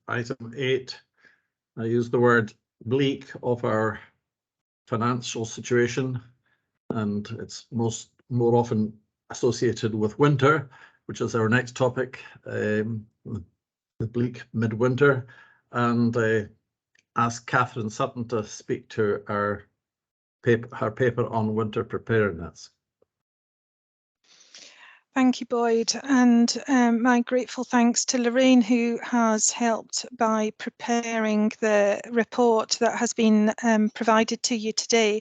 item 8, I use the word bleak of our financial situation, and it's more often associated with winter, which is our next topic, the bleak midwinter, and ask Catherine Sutton to speak to her paper on winter preparedness. Thank you, Boyd, and my grateful thanks to Lorraine, who has helped by preparing the report that has been provided to you today.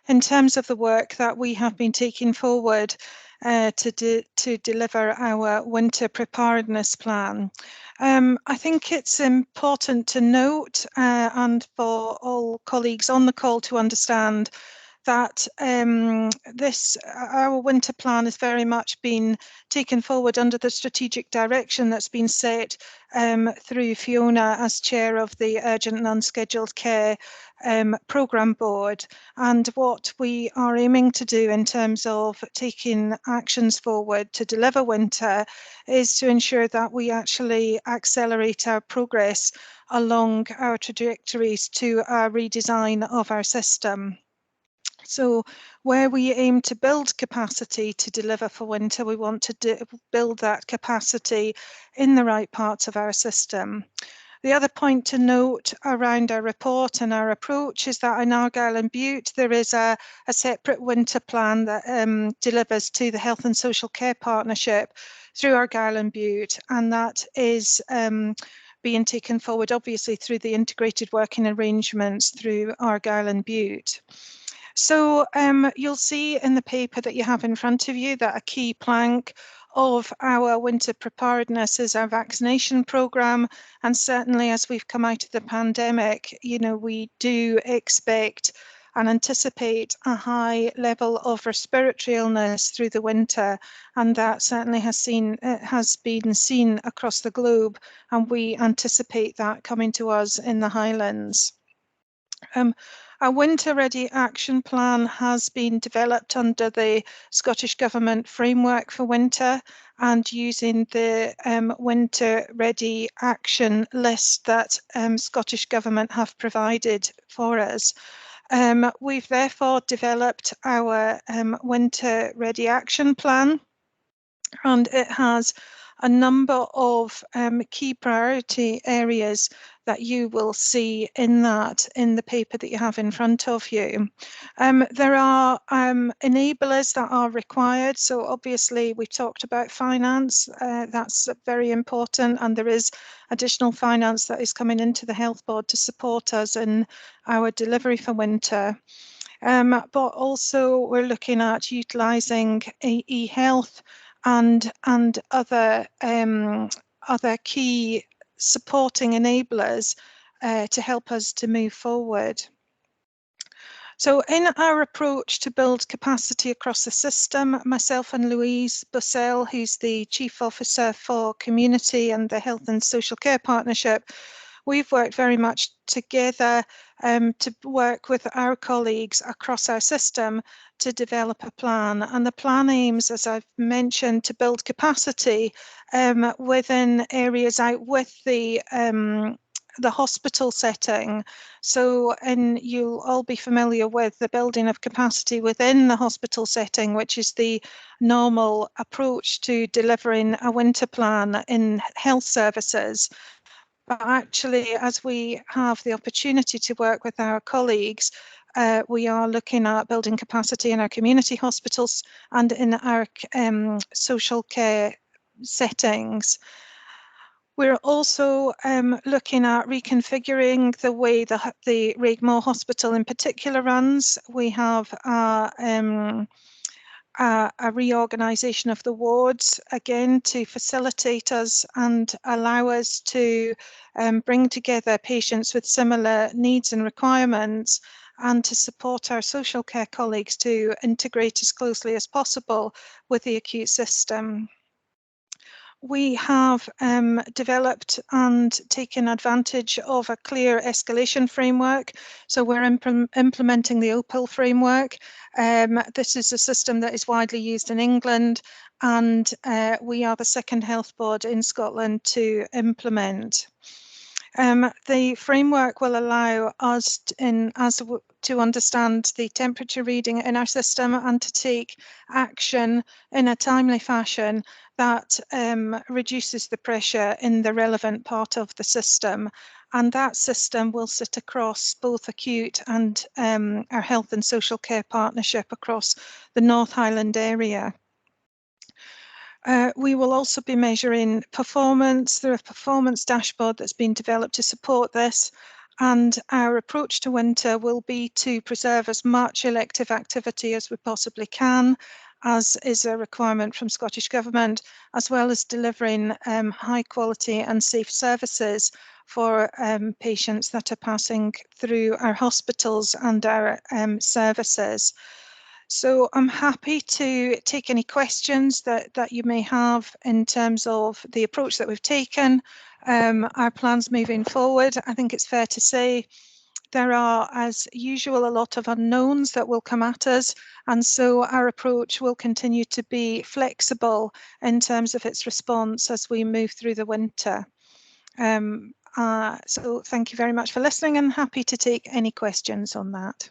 In terms of the work that we have been taking forward to deliver our winter preparedness plan, I think it's important to note, and for all colleagues on the call to understand, that our winter plan has very much been taken forward under the strategic direction that's been set through Fiona as chair of the Urgent and Unscheduled Care Programme Board. And what we are aiming to do in terms of taking actions forward to deliver winter is to ensure that we actually accelerate our progress along our trajectories to a redesign of our system. So where we aim to build capacity to deliver for winter, we want to build that capacity in the right parts of our system. The other point to note around our report and our approach is that in Argyll and Bute, there is a separate winter plan that delivers to the Health and Social Care Partnership through Argyll and Bute, and that is being taken forward obviously through the integrated working arrangements through Argyll and Bute. So you'll see in the paper that you have in front of you that a key plank of our winter preparedness is our vaccination programme, and certainly as we've come out of the pandemic, you know, we do expect and anticipate a high level of respiratory illness through the winter, and that certainly has been seen across the globe, and we anticipate that coming to us in the Highlands. Our Winter Ready Action Plan has been developed under the Scottish Government framework for winter and using the Winter Ready Action list that Scottish Government have provided for us. We've therefore developed our Winter Ready Action Plan, and it has a number of key priority areas that you will see in the paper that you have in front of you. There are enablers that are required. So obviously we've talked about finance, that's very important, and there is additional finance that is coming into the Health Board to support us in our delivery for winter. But also we're looking at utilising e-health and other key supporting enablers to help us to move forward. So in our approach to build capacity across the system, myself and Louise Bussell, who's the Chief Officer for Community and the Health and Social Care Partnership, we've worked very much together to work with our colleagues across our system to develop a plan. And the plan aims, as I've mentioned, to build capacity within areas out with the hospital setting. So, and you'll all be familiar with the building of capacity within the hospital setting, which is the normal approach to delivering a winter plan in health services. But actually, as we have the opportunity to work with our colleagues, we are looking at building capacity in our community hospitals and in our social care settings. We're also looking at reconfiguring the way the Raigmore Hospital in particular runs. We have a reorganisation of the wards, again, to facilitate us and allow us to bring together patients with similar needs and requirements, and to support our social care colleagues to integrate as closely as possible with the acute system. We have developed and taken advantage of a clear escalation framework. So we're implementing the OPIL framework. This is a system that is widely used in England, and we are the second health board in Scotland to implement. The framework will allow us to understand the temperature reading in our system and to take action in a timely fashion that reduces the pressure in the relevant part of the system. And that system will sit across both acute and our health and social care partnership across the North Highland area. We will also be measuring performance through a performance dashboard that's been developed to support this. And our approach to winter will be to preserve as much elective activity as we possibly can, as is a requirement from Scottish Government, as well as delivering high quality and safe services for patients that are passing through our hospitals and our services. So I'm happy to take any questions that you may have in terms of the approach that we've taken, our plans moving forward. I think it's fair to say there are, as usual, a lot of unknowns that will come at us, and so our approach will continue to be flexible in terms of its response as we move through the winter. So thank you very much for listening, and happy to take any questions on that.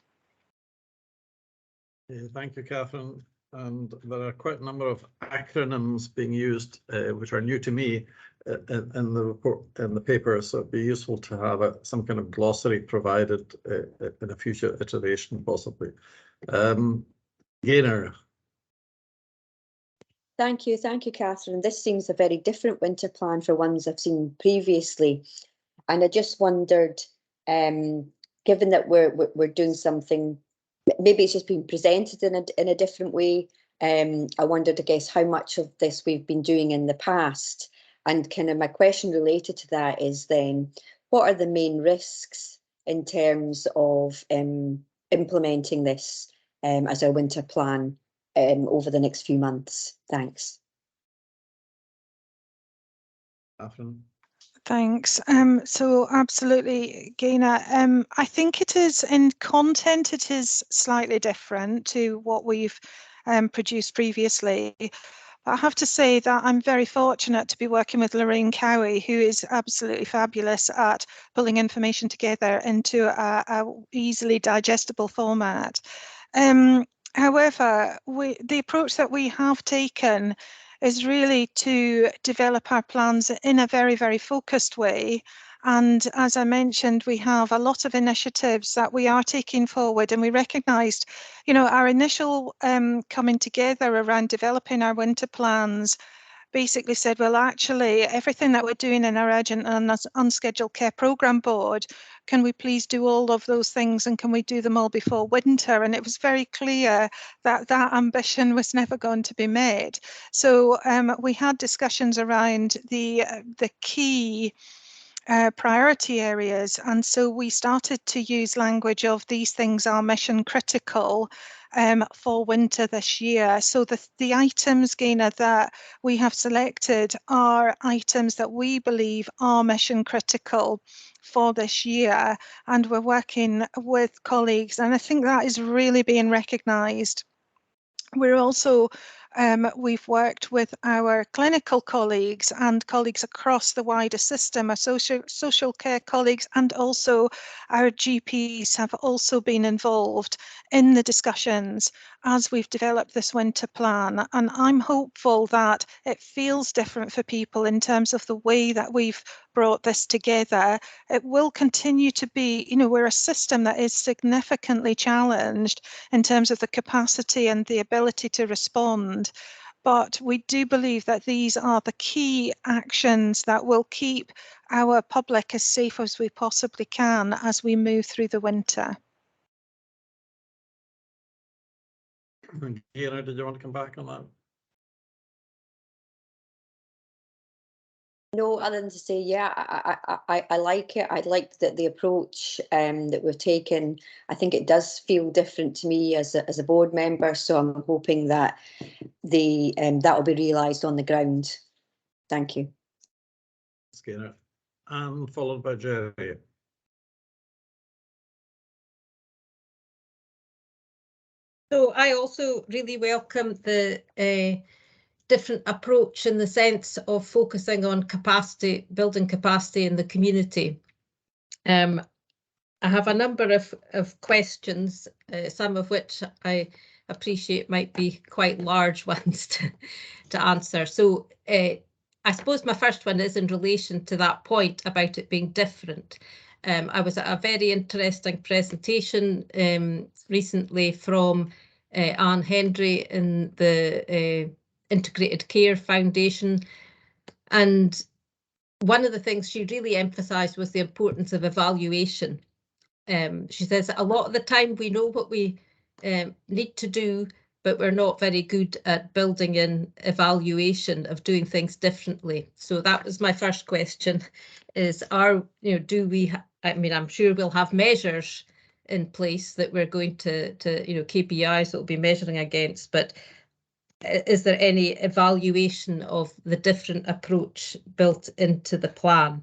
Thank you, Catherine. And there are quite a number of acronyms being used, which are new to me in the report, in the paper. So it'd be useful to have some kind of glossary provided in a future iteration, possibly. Gaynor. Thank you, Catherine. This seems a very different winter plan for ones I've seen previously, and I just wondered, given that we're doing something. Maybe it's just been presented in a different way. I wondered, I guess, how much of this we've been doing in the past. And kind of my question related to that is then, what are the main risks in terms of implementing this as our winter plan over the next few months? Thanks. Catherine. Thanks. So absolutely, Gaynor. I think it is in content, it is slightly different to what we've produced previously. I have to say that I'm very fortunate to be working with Lorraine Cowie, who is absolutely fabulous at pulling information together into a easily digestible format. However, the approach that we have taken is really to develop our plans in a very, very focused way. And as I mentioned, we have a lot of initiatives that we are taking forward, and we recognised, you know, our initial coming together around developing our winter plans basically said, well, actually, everything that we're doing in our urgent and unscheduled care programme board, can we please do all of those things, and can we do them all before winter? And it was very clear that that ambition was never going to be met. So we had discussions around the key priority areas, and so we started to use language of these things are mission critical for winter this year. So the items, Gaynor, that we have selected are items that we believe are mission critical for this year, and we're working with colleagues, and I think that is really being recognised. We're also we've worked with our clinical colleagues and colleagues across the wider system, our social care colleagues, and also our GPs have also been involved in the discussions as we've developed this winter plan. And I'm hopeful that it feels different for people in terms of the way that we've brought this together. It will continue to be, you know, we're a system that is significantly challenged in terms of the capacity and the ability to respond. But we do believe that these are the key actions that will keep our public as safe as we possibly can as we move through the winter. Gaynor, did you want to come back on that? No, other than to say, yeah, I like it. I like the approach that we've taken. I think it does feel different to me as a board member. So I'm hoping that that will be realised on the ground. Thank you. Gaynor, and followed by Jerry. So I also really welcome the different approach in the sense of focusing on capacity, building capacity in the community. I have a number of questions, some of which I appreciate might be quite large ones to answer. So I suppose my first one is in relation to that point about it being different. I was at a very interesting presentation recently from Anne Hendry in the Integrated Care Foundation, and one of the things she really emphasised was the importance of evaluation. She says a lot of the time we know what we need to do, but we're not very good at building in evaluation of doing things differently. So that was my first question: is do we? I mean, I'm sure we'll have measures in place that we're going to KPIs that we'll be measuring against, but is there any evaluation of the different approach built into the plan?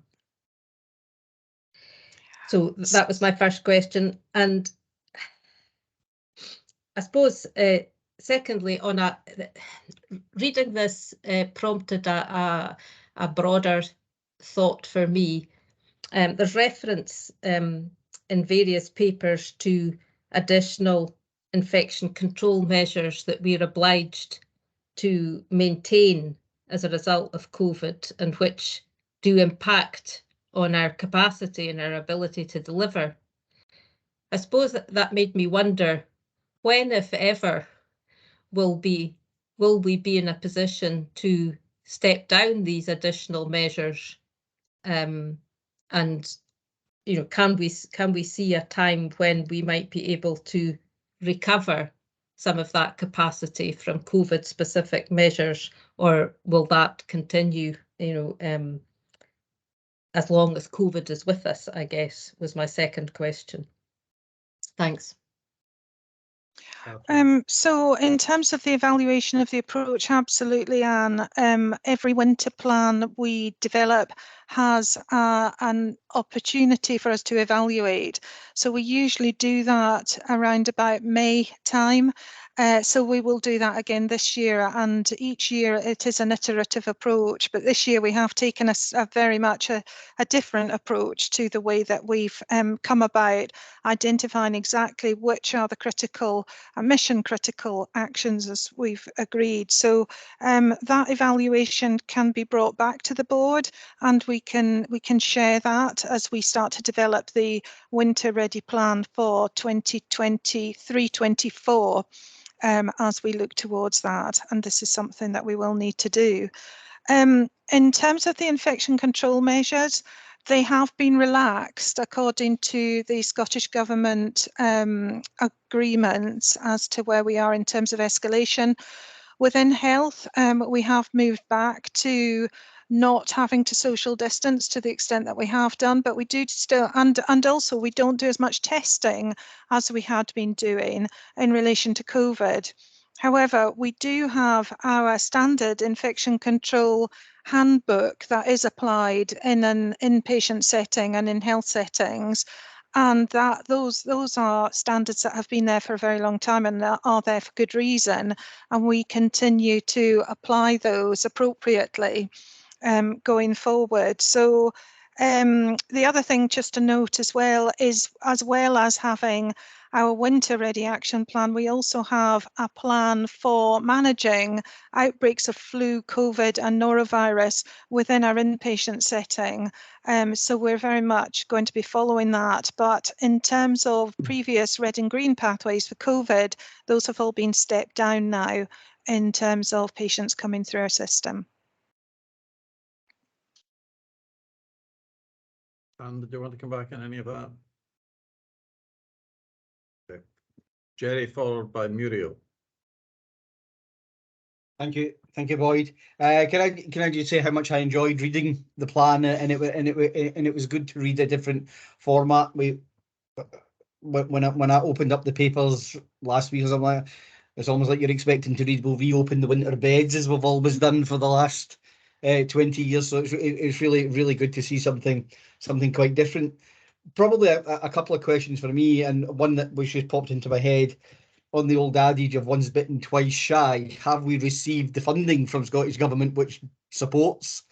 So that was my first question. And I suppose, secondly, reading this prompted a broader thought for me. There's reference in various papers to additional infection control measures that we're obliged to maintain as a result of COVID, and which do impact on our capacity and our ability to deliver. I suppose that made me wonder, when, if ever, will we be in a position to step down these additional measures, and can we see a time when we might be able to recover some of that capacity from COVID specific measures, or will that continue, as long as COVID is with us, I guess, was my second question. Thanks. So in terms of the evaluation of the approach, absolutely, Anne. Every winter plan we develop has an opportunity for us to evaluate. So we usually do that around about May time. So we will do that again this year, and each year it is an iterative approach, but this year we have taken a very much a different approach to the way that we've come about identifying exactly which are the critical and mission critical actions as we've agreed. So that evaluation can be brought back to the board, and we can share that as we start to develop the winter ready plan for 2023-24. As we look towards that, and this is something that we will need to do. In terms of the infection control measures, they have been relaxed according to the Scottish Government agreements as to where we are in terms of escalation. Within health, we have moved back to not having to social distance to the extent that we have done, but we do still, and also we don't do as much testing as we had been doing in relation to COVID. However, we do have our standard infection control handbook that is applied in an inpatient setting and in health settings, and that those are standards that have been there for a very long time and are there for good reason, and we continue to apply those appropriately going forward. So the other thing just to note as well is, as well as having our winter ready action plan, we also have a plan for managing outbreaks of flu, COVID and norovirus within our inpatient setting. So we're very much going to be following that. But in terms of previous red and green pathways for COVID, those have all been stepped down now in terms of patients coming through our system. And do you want to come back on any of that? Okay. Jerry, followed by Muriel. Thank you, Boyd. Can I just say how much I enjoyed reading the plan, and it was good to read a different format. When I opened up the papers last week, it's almost like you're expecting to read, we'll reopen the winter beds as we've always done for the last 20 years. So it's really good to see something quite different. Probably a couple of questions for me, and one that was just popped into my head. On the old adage of once bitten, twice shy, have we received the funding from Scottish Government which supports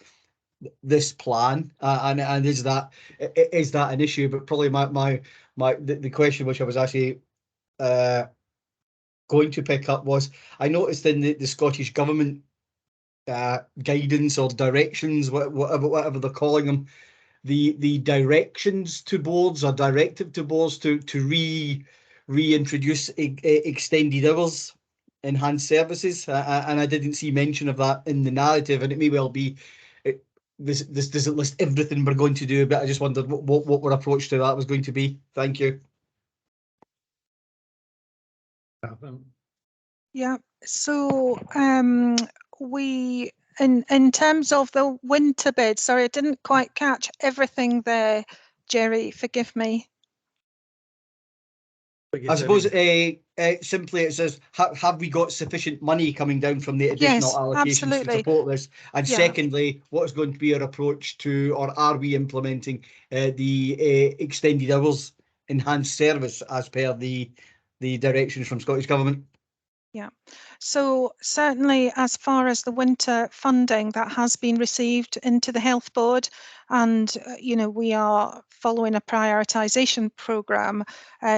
this plan, and is that an issue? But probably the question which I was actually going to pick up was, I noticed in the Scottish Government guidance or directions, whatever they're calling them, the directions to boards or directive to boards to reintroduce extended hours, enhanced services, and I didn't see mention of that in the narrative, and it may well be this doesn't list everything we're going to do, but I just wondered what our approach to that was going to be. Thank you. Yeah, so we in terms of the winter bed, sorry, I didn't quite catch everything there, Jerry, forgive me. I suppose simply it says, have we got sufficient money coming down from the additional Yes, allocations absolutely. to support this? And Yeah. secondly, what is going to be our approach to, or are we implementing the extended hours enhanced service as per the directions from Scottish Government? Yeah, so certainly as far as the winter funding that has been received into the Health Board, and you know, we are following a prioritisation programme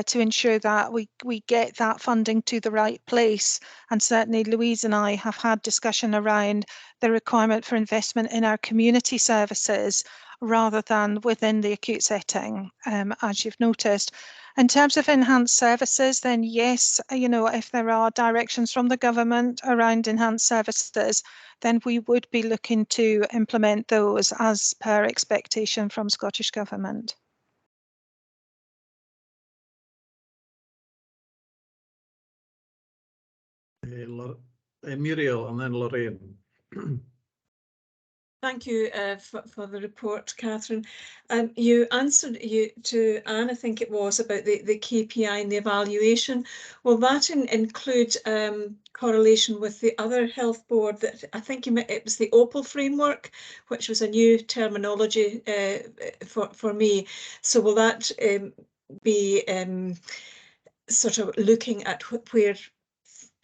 to ensure that we get that funding to the right place. And certainly Louise and I have had discussion around the requirement for investment in our community services rather than within the acute setting, as you've noticed. In terms of enhanced services, then yes, you know, if there are directions from the government around enhanced services, then we would be looking to implement those as per expectation from Scottish Government. Muriel and then Lorraine. Thank you for the report, Catherine. You answered to Anne, I think it was, about the KPI and the evaluation. Will that include correlation with the other health board that I think it was the OPAL framework, which was a new terminology for me. So will that be sort of looking at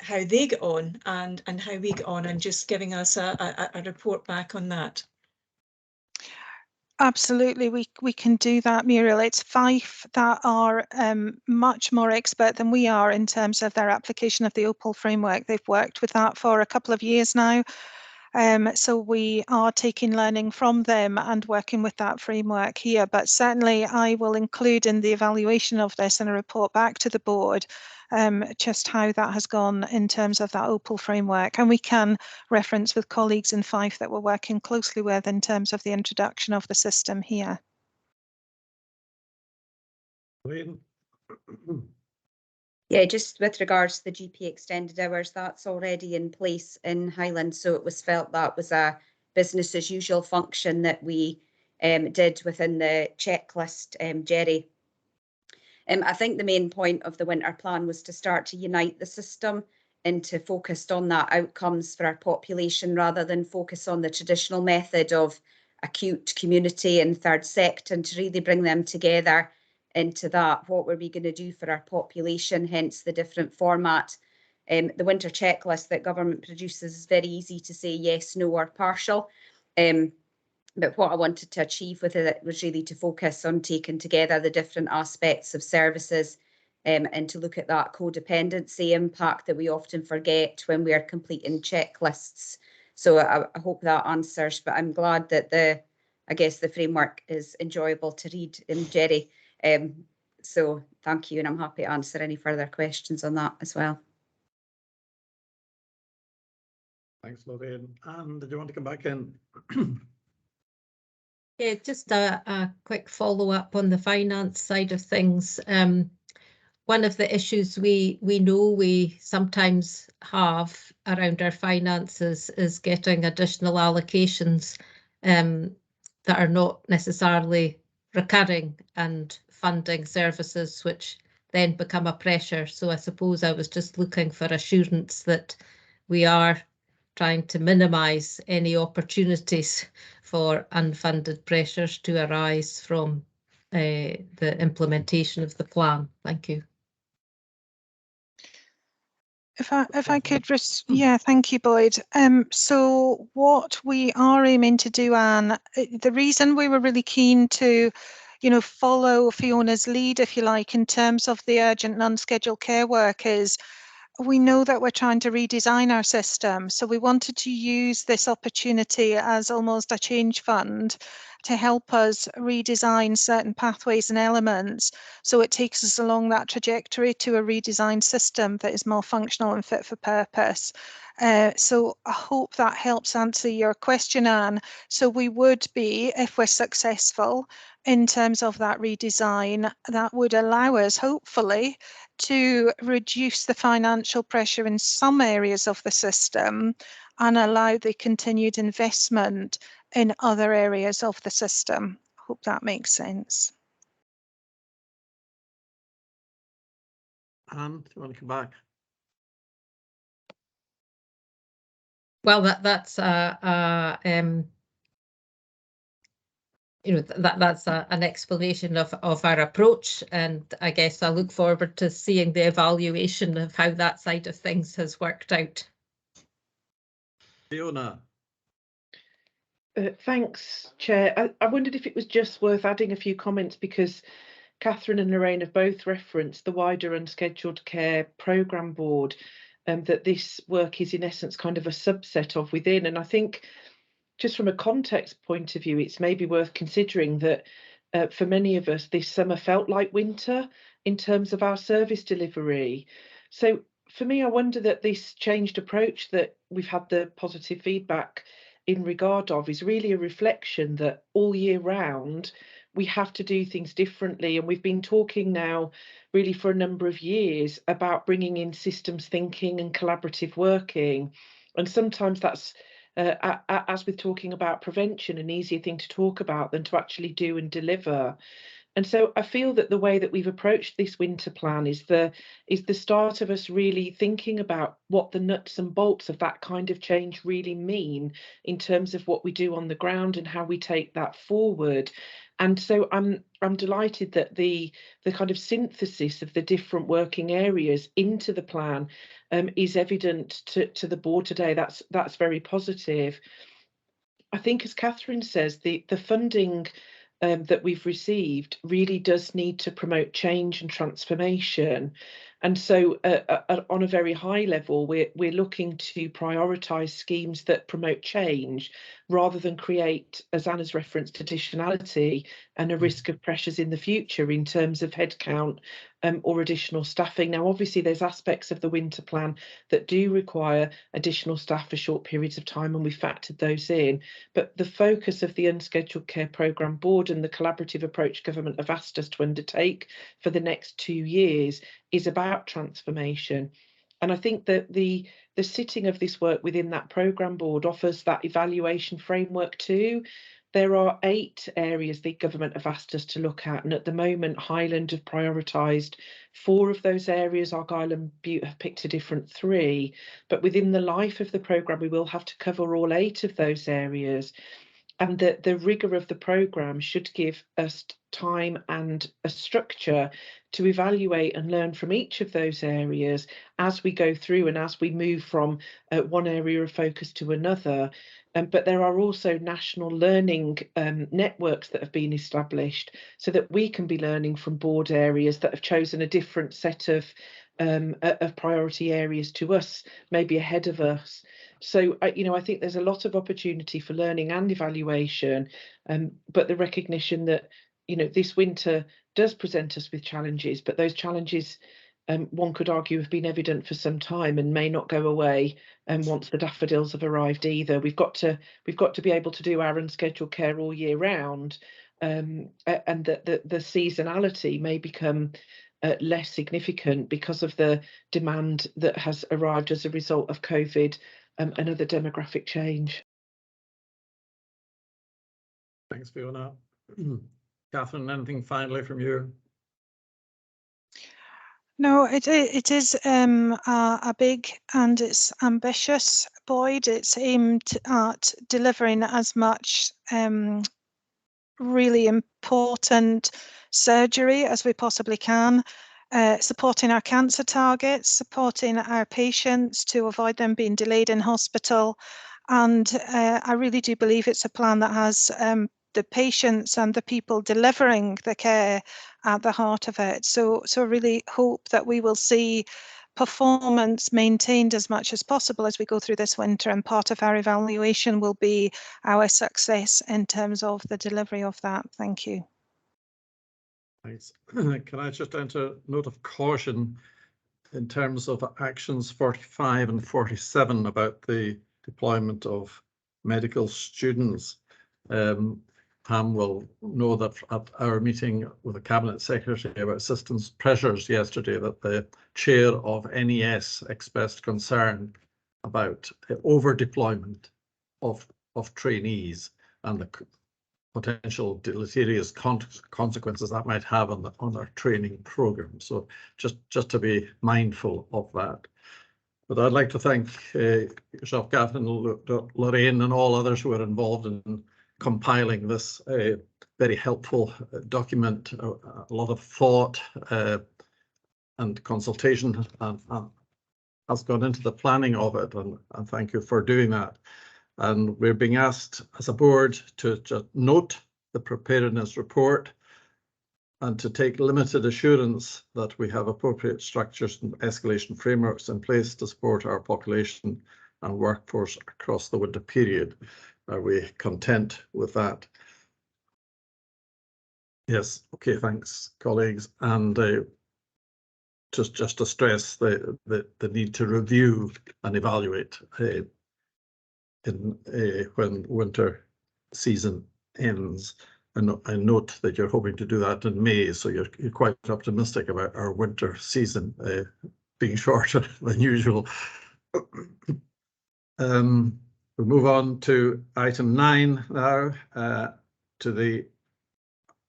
how they get on and how we get on, and just giving us a report back on that? Absolutely, we can do that, Muriel. It's Fife that are much more expert than we are in terms of their application of the OPAL framework. They've worked with that for a couple of years now. So we are taking learning from them and working with that framework here. But certainly I will include in the evaluation of this and a report back to the board just how that has gone in terms of that OPAL framework. And we can reference with colleagues in Fife that we're working closely with in terms of the introduction of the system here. Yeah, just with regards to the GP extended hours, that's already in place in Highland. So it was felt that was a business as usual function that we did within the checklist, Jerry. I think the main point of the winter plan was to start to unite the system and to focus on that outcomes for our population rather than focus on the traditional method of acute, community and third sector, and to really bring them together into that. What were we going to do for our population, hence the different format. The winter checklist that government produces is very easy to say yes, no or partial. But what I wanted to achieve with it was really to focus on taking together the different aspects of services and to look at that codependency impact that we often forget when we are completing checklists. So I hope that answers, but I'm glad that I guess the framework is enjoyable to read, Jerry. So thank you, and I'm happy to answer any further questions on that as well. Thanks, Lorraine. And did you want to come back in? Yeah, just a quick follow-up on the finance side of things. One of the issues we know we sometimes have around our finances is getting additional allocations that are not necessarily recurring and funding services which then become a pressure. So I suppose I was just looking for assurance that we are trying to minimise any opportunities for unfunded pressures to arise from the implementation of the plan. Thank you. If I could, yeah, thank you, Boyd. So what we are aiming to do, Anne, the reason we were really keen to, follow Fiona's lead, if you like, in terms of the urgent and unscheduled care work is we know that we're trying to redesign our system. So we wanted to use this opportunity as almost a change fund to help us redesign certain pathways and elements. So it takes us along that trajectory to a redesigned system that is more functional and fit for purpose. So I hope that helps answer your question, Anne. So we would be, if we're successful in terms of that redesign, that would allow us, hopefully, to reduce the financial pressure in some areas of the system and allow the continued investment in other areas of the system. Hope that makes sense. Anne, do you want to come back? Well, that's an explanation of our approach, and I guess I look forward to seeing the evaluation of how that side of things has worked out. Fiona. Thanks, Chair. I wondered if it was just worth adding a few comments, because Catherine and Lorraine have both referenced the wider unscheduled care programme board, that this work is in essence kind of a subset of within. And I think just from a context point of view, it's maybe worth considering that for many of us, this summer felt like winter in terms of our service delivery. So for me, I wonder that this changed approach that we've had the positive feedback in regard of is really a reflection that all year round, we have to do things differently. And we've been talking now really for a number of years about bringing in systems thinking and collaborative working. And sometimes that's, as with talking about prevention, an easier thing to talk about than to actually do and deliver. And so I feel that the way that we've approached this winter plan is the start of us really thinking about what the nuts and bolts of that kind of change really mean in terms of what we do on the ground and how we take that forward. And so I'm delighted that the kind of synthesis of the different working areas into the plan is evident to the board today. That's very positive. I think, as Catherine says, the funding that we've received really does need to promote change and transformation. And so on a very high level, we're looking to prioritise schemes that promote change rather than create, as Anna's referenced, additionality and a risk of pressures in the future in terms of headcount or additional staffing. Now, obviously, there's aspects of the winter plan that do require additional staff for short periods of time, and we factored those in. But the focus of the Unscheduled Care Programme Board and the collaborative approach government have asked us to undertake for the next 2 years is about transformation. And I think that the sitting of this work within that programme board offers that evaluation framework too. There are 8 areas the government have asked us to look at, and at the moment Highland have prioritised 4 of those areas. Argyll and Bute have picked a different 3, but within the life of the programme we will have to cover all 8 of those areas. And the rigour of the programme should give us time and a structure to evaluate and learn from each of those areas as we go through and as we move from one area of focus to another. But there are also national learning networks that have been established so that we can be learning from board areas that have chosen a different set of priority areas to us, maybe ahead of us. So, I think there's a lot of opportunity for learning and evaluation, but the recognition that, this winter does present us with challenges, but those challenges, one could argue, have been evident for some time and may not go away once the daffodils have arrived either. We've got to be able to do our unscheduled care all year round, and that the seasonality may become less significant because of the demand that has arrived as a result of COVID and other demographic change. Thanks, Fiona. Catherine, anything finally from you? No, it is a big and it's ambitious, Boyd. It's aimed at delivering as much really important surgery as we possibly can. supporting our cancer targets, supporting our patients to avoid them being delayed in hospital. And I really do believe it's a plan that has the patients and the people delivering the care at the heart of it. So I really hope that we will see performance maintained as much as possible as we go through this winter, and part of our evaluation will be our success in terms of the delivery of that. Thank you. Thanks. Can I just enter a note of caution in terms of actions 45 and 47 about the deployment of medical students? Pam will know that at our meeting with the Cabinet Secretary about assistance pressures yesterday, that the chair of NES expressed concern about over deployment of trainees and the potential deleterious consequences that might have on our training program. So just to be mindful of that. But I'd like to thank yourself, Catherine, Lorraine, and all others who are involved in compiling this very helpful document. A lot of thought and consultation has gone into the planning of it, and thank you for doing that. And we're being asked as a board to just note the preparedness report and to take limited assurance that we have appropriate structures and escalation frameworks in place to support our population and workforce across the winter period. Are we content with that? Yes, okay, thanks, colleagues. And just to stress the need to review and evaluate when winter season ends. And I note that you're hoping to do that in May, so you're quite optimistic about our winter season being shorter than usual. We move on to item 9 now, to the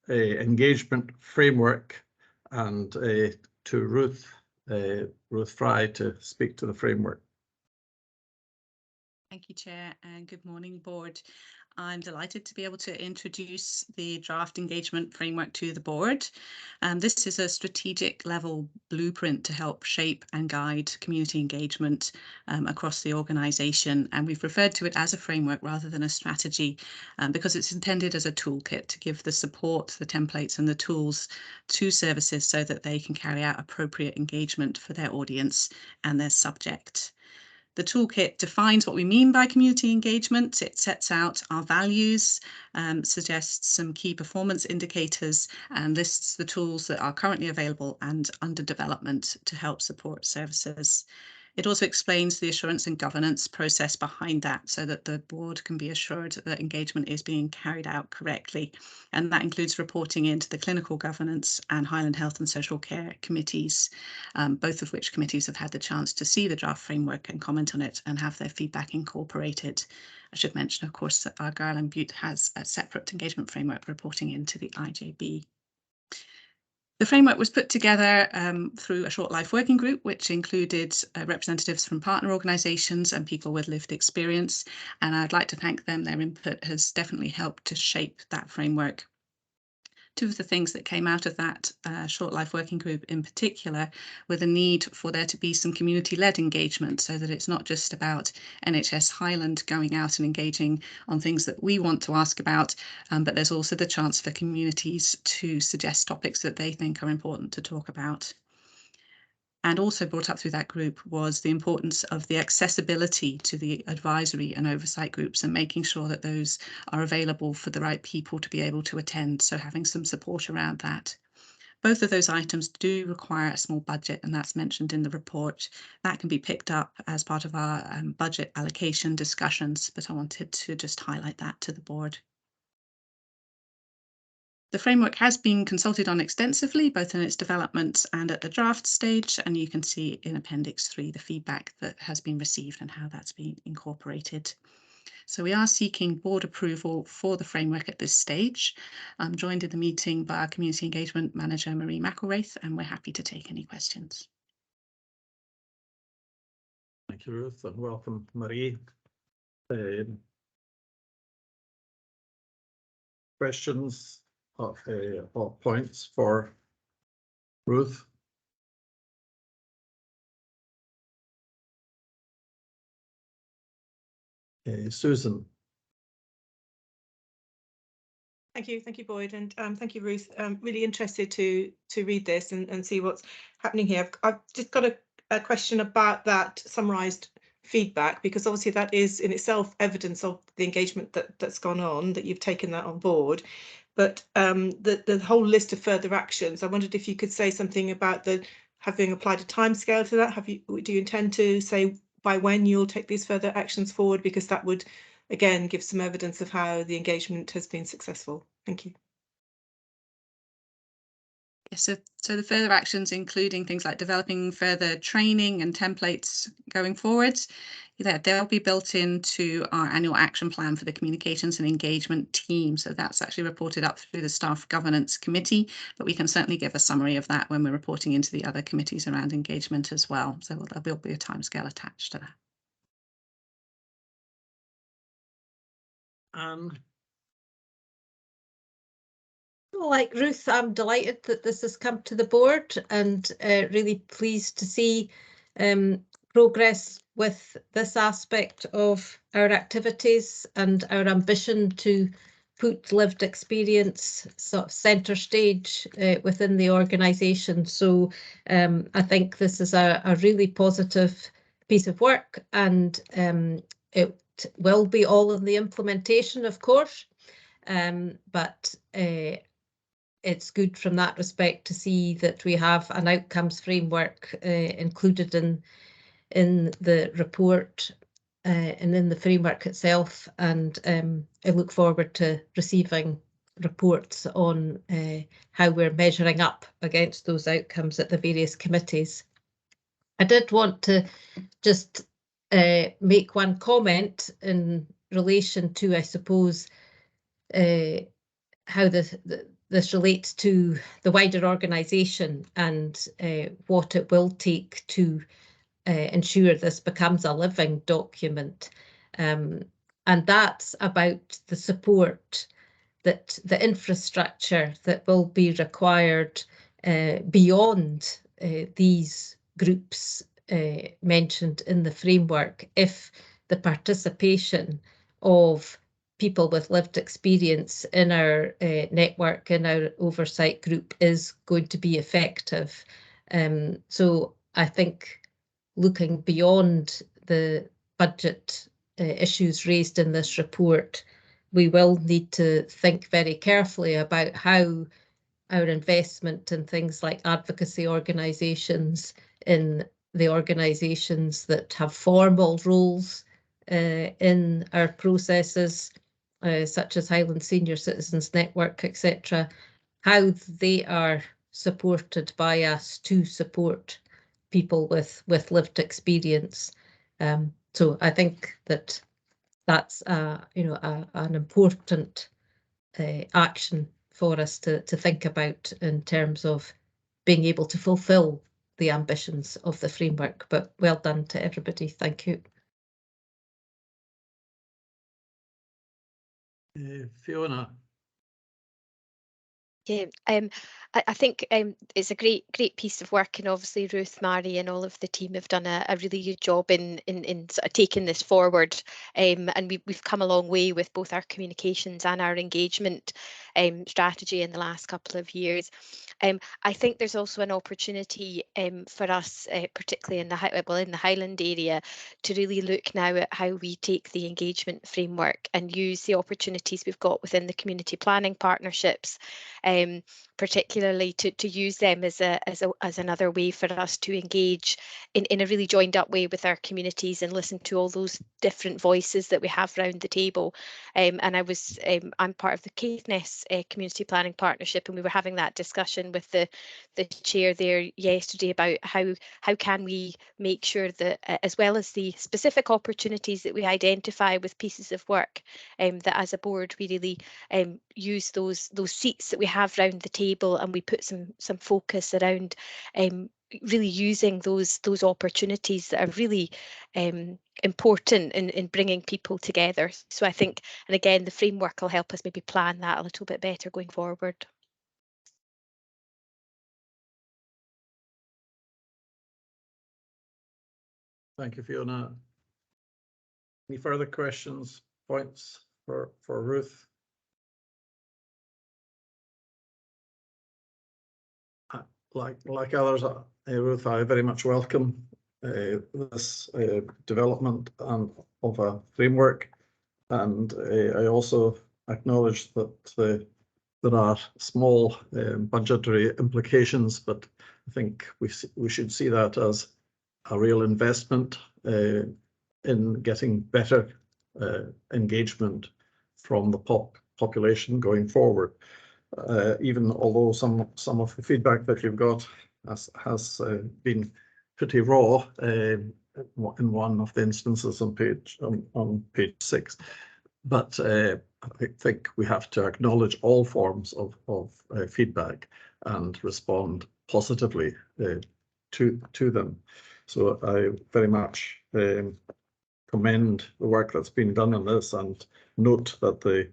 engagement framework, and to Ruth Fry to speak to the framework. Thank you, Chair, and good morning, Board. I'm delighted to be able to introduce the draft engagement framework to the Board. This is a strategic level blueprint to help shape and guide community engagement across the organisation, and we've referred to it as a framework rather than a strategy because it's intended as a toolkit to give the support, the templates and the tools to services so that they can carry out appropriate engagement for their audience and their subject. The toolkit defines what we mean by community engagement. It sets out our values, suggests some key performance indicators, and lists the tools that are currently available and under development to help support services. It also explains the assurance and governance process behind that so that the board can be assured that engagement is being carried out correctly. And that includes reporting into the clinical governance and Highland Health and Social Care committees, both of which committees have had the chance to see the draft framework and comment on it and have their feedback incorporated. I should mention, of course, that Argyll and Bute has a separate engagement framework reporting into the IJB. The framework was put together through a short life working group, which included representatives from partner organisations and people with lived experience. And I'd like to thank them. Their input has definitely helped to shape that framework. Two of the things that came out of that short life working group in particular were the need for there to be some community-led engagement, so that it's not just about NHS Highland going out and engaging on things that we want to ask about, but there's also the chance for communities to suggest topics that they think are important to talk about. And also brought up through that group was the importance of the accessibility to the advisory and oversight groups and making sure that those are available for the right people to be able to attend. So having some support around that. Both of those items do require a small budget, and that's mentioned in the report. That can be picked up as part of our budget allocation discussions, but I wanted to just highlight that to the board. The framework has been consulted on extensively, both in its development and at the draft stage, and you can see in Appendix 3 the feedback that has been received and how that's been incorporated. So we are seeking board approval for the framework at this stage. I'm joined in the meeting by our Community Engagement Manager, Marie McElwraith, and we're happy to take any questions. Thank you, Ruth, and welcome, Marie. Questions or points for Ruth? Susan. Thank you, Boyd, and thank you, Ruth. I'm really interested to read this and see what's happening here. I've just got a question about that summarised feedback, because obviously that is in itself evidence of the engagement that's gone on, that you've taken that on board. But the whole list of further actions, I wondered if you could say something about having applied a timescale to that. Do you intend to say by when you'll take these further actions forward? Because that would, again, give some evidence of how the engagement has been successful. Thank you. So the further actions, including things like developing further training and templates going forwards, they'll be built into our annual action plan for the communications and engagement team. So that's actually reported up through the staff governance committee, but we can certainly give a summary of that when we're reporting into the other committees around engagement as well. So there will be a timescale attached to that. Like Ruth, I'm delighted that this has come to the board, and really pleased to see progress with this aspect of our activities and our ambition to put lived experience sort of centre stage within the organisation. So I think this is a really positive piece of work, and it will be all in the implementation, of course, but it's good from that respect to see that we have an outcomes framework included in the report and in the framework itself, and I look forward to receiving reports on how we're measuring up against those outcomes at the various committees. I did want to just make one comment in relation to, I suppose, how this relates to the wider organisation and what it will take to ensure this becomes a living document. And that's about the support, that the infrastructure that will be required beyond these groups mentioned in the framework, if the participation of people with lived experience in our network, in our oversight group, is going to be effective. So I think looking beyond the budget issues raised in this report, we will need to think very carefully about how our investment in things like advocacy organisations, in the organisations that have formal roles in our processes, such as Highland Senior Citizens Network, etc., how they are supported by us to support people with lived experience. So I think that that's an important action for us to think about in terms of being able to fulfil the ambitions of the framework. But well done to everybody. Thank you. Fiona. Yeah, I think it's a great piece of work, and obviously Ruth, Mary and all of the team have done a really good job in sort of taking this forward, and we've come a long way with both our communications and our engagement strategy in the last couple of years. I think there's also an opportunity for us, particularly in the Highland area, to really look now at how we take the engagement framework and use the opportunities we've got within the community planning partnerships, particularly to use them as another way for us to engage in a really joined up way with our communities and listen to all those different voices that we have round the table. And I'm part of the Caithness Community Planning Partnership, and we were having that discussion with the chair there yesterday about how can we make sure that as well as the specific opportunities that we identify with pieces of work, that as a board we really use those seats that we have round the table, and we put some focus around really using those opportunities that are really important in bringing people together. So I think, and again, the framework will help us maybe plan that a little bit better going forward. Thank you, Fiona. Any further questions, points for Ruth? Like others, Ruth, I very much welcome this development of a framework, and I also acknowledge that there are small budgetary implications, but I think we should see that as a real investment in getting better engagement from the population going forward. Even although some of the feedback that you've got has been pretty raw in one of the instances on page 6, but I think we have to acknowledge all forms of feedback and respond positively to them. So I very much commend the work that's been done on this, and note that the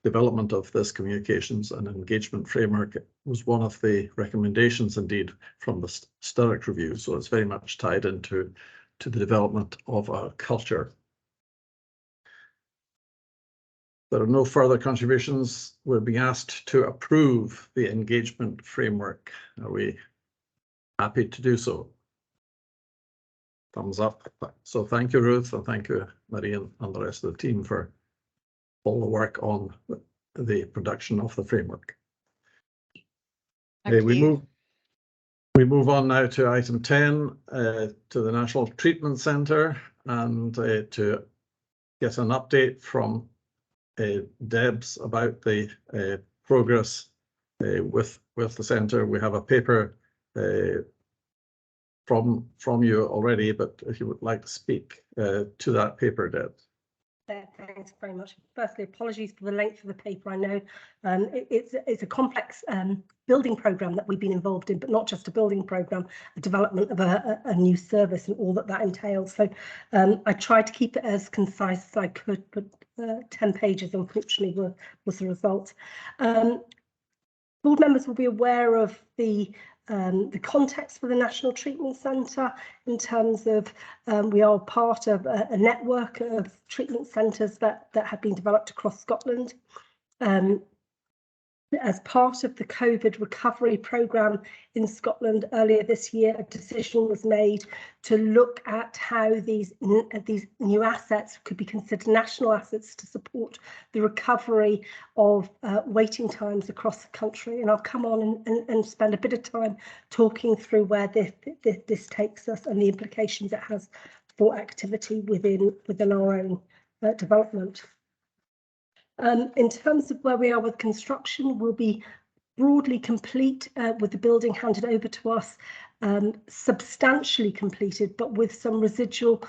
development of this communications and engagement framework was one of the recommendations indeed from the Sturrock review. So it's very much tied into the development of our culture. There are no further contributions. We're being asked to approve the engagement framework. Are we happy to do so? Thumbs up. So thank you, Ruth, and thank you, Marie, and the rest of the team for all the work on the production of the framework. We move on now to item 10, to the National Treatment Centre, and to get an update from Debs about the progress with the centre. We have a paper from you already, but if you would like to speak to that paper, Debs. Thanks very much. Firstly, apologies for the length of the paper. I know it's a complex building programme that we've been involved in, but not just a building programme, a development of a new service and all that entails. So I tried to keep it as concise as I could, but 10 pages unfortunately was the result. Board members will be aware of the context for the National Treatment Centre in terms of we are part of a network of treatment centres that have been developed across Scotland. As part of the COVID recovery programme in Scotland earlier this year, a decision was made to look at how these new assets could be considered national assets to support the recovery of waiting times across the country. And I'll come on and spend a bit of time talking through where this takes us and the implications it has for activity within our own development. In terms of where we are with construction, we'll be broadly complete with the building handed over to us, substantially completed, but with some residual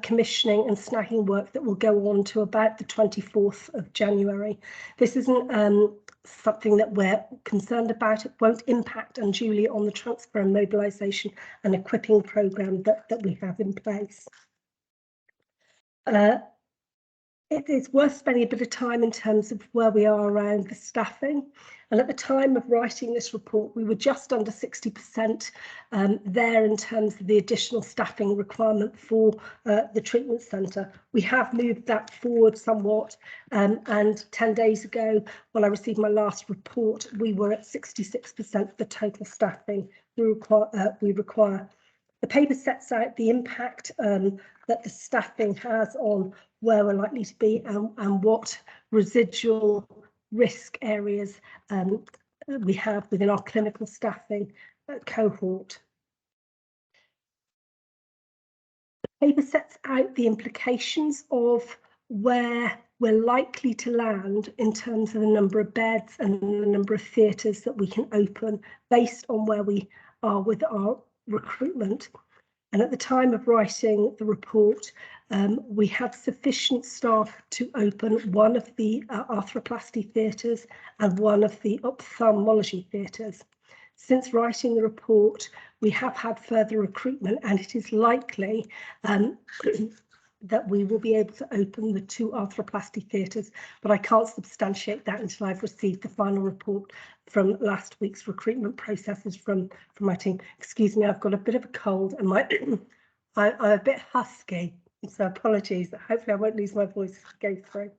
commissioning and snagging work that will go on to about the 24th of January. This isn't something that we're concerned about. It won't impact unduly on the transfer and mobilisation and equipping programme that we have in place. It is worth spending a bit of time in terms of where we are around the staffing. And at the time of writing this report, we were just under 60% there in terms of the additional staffing requirement for the treatment centre. We have moved that forward somewhat, and 10 days ago, when I received my last report, we were at 66% of the total staffing we require. The paper sets out the impact that the staffing has on where we're likely to be and what residual risk areas we have within our clinical staffing cohort. The paper sets out the implications of where we're likely to land in terms of the number of beds and the number of theatres that we can open based on where we are with our recruitment. And at the time of writing the report, we had sufficient staff to open one of the arthroplasty theatres and one of the ophthalmology theatres. Since writing the report, we have had further recruitment, and it is likely that we will be able to open the 2 arthroplasty theatres, but I can't substantiate that until I've received the final report from last week's recruitment processes from my team. Excuse me, I've got a bit of a cold and I'm a bit husky. So apologies, hopefully I won't lose my voice as I go through.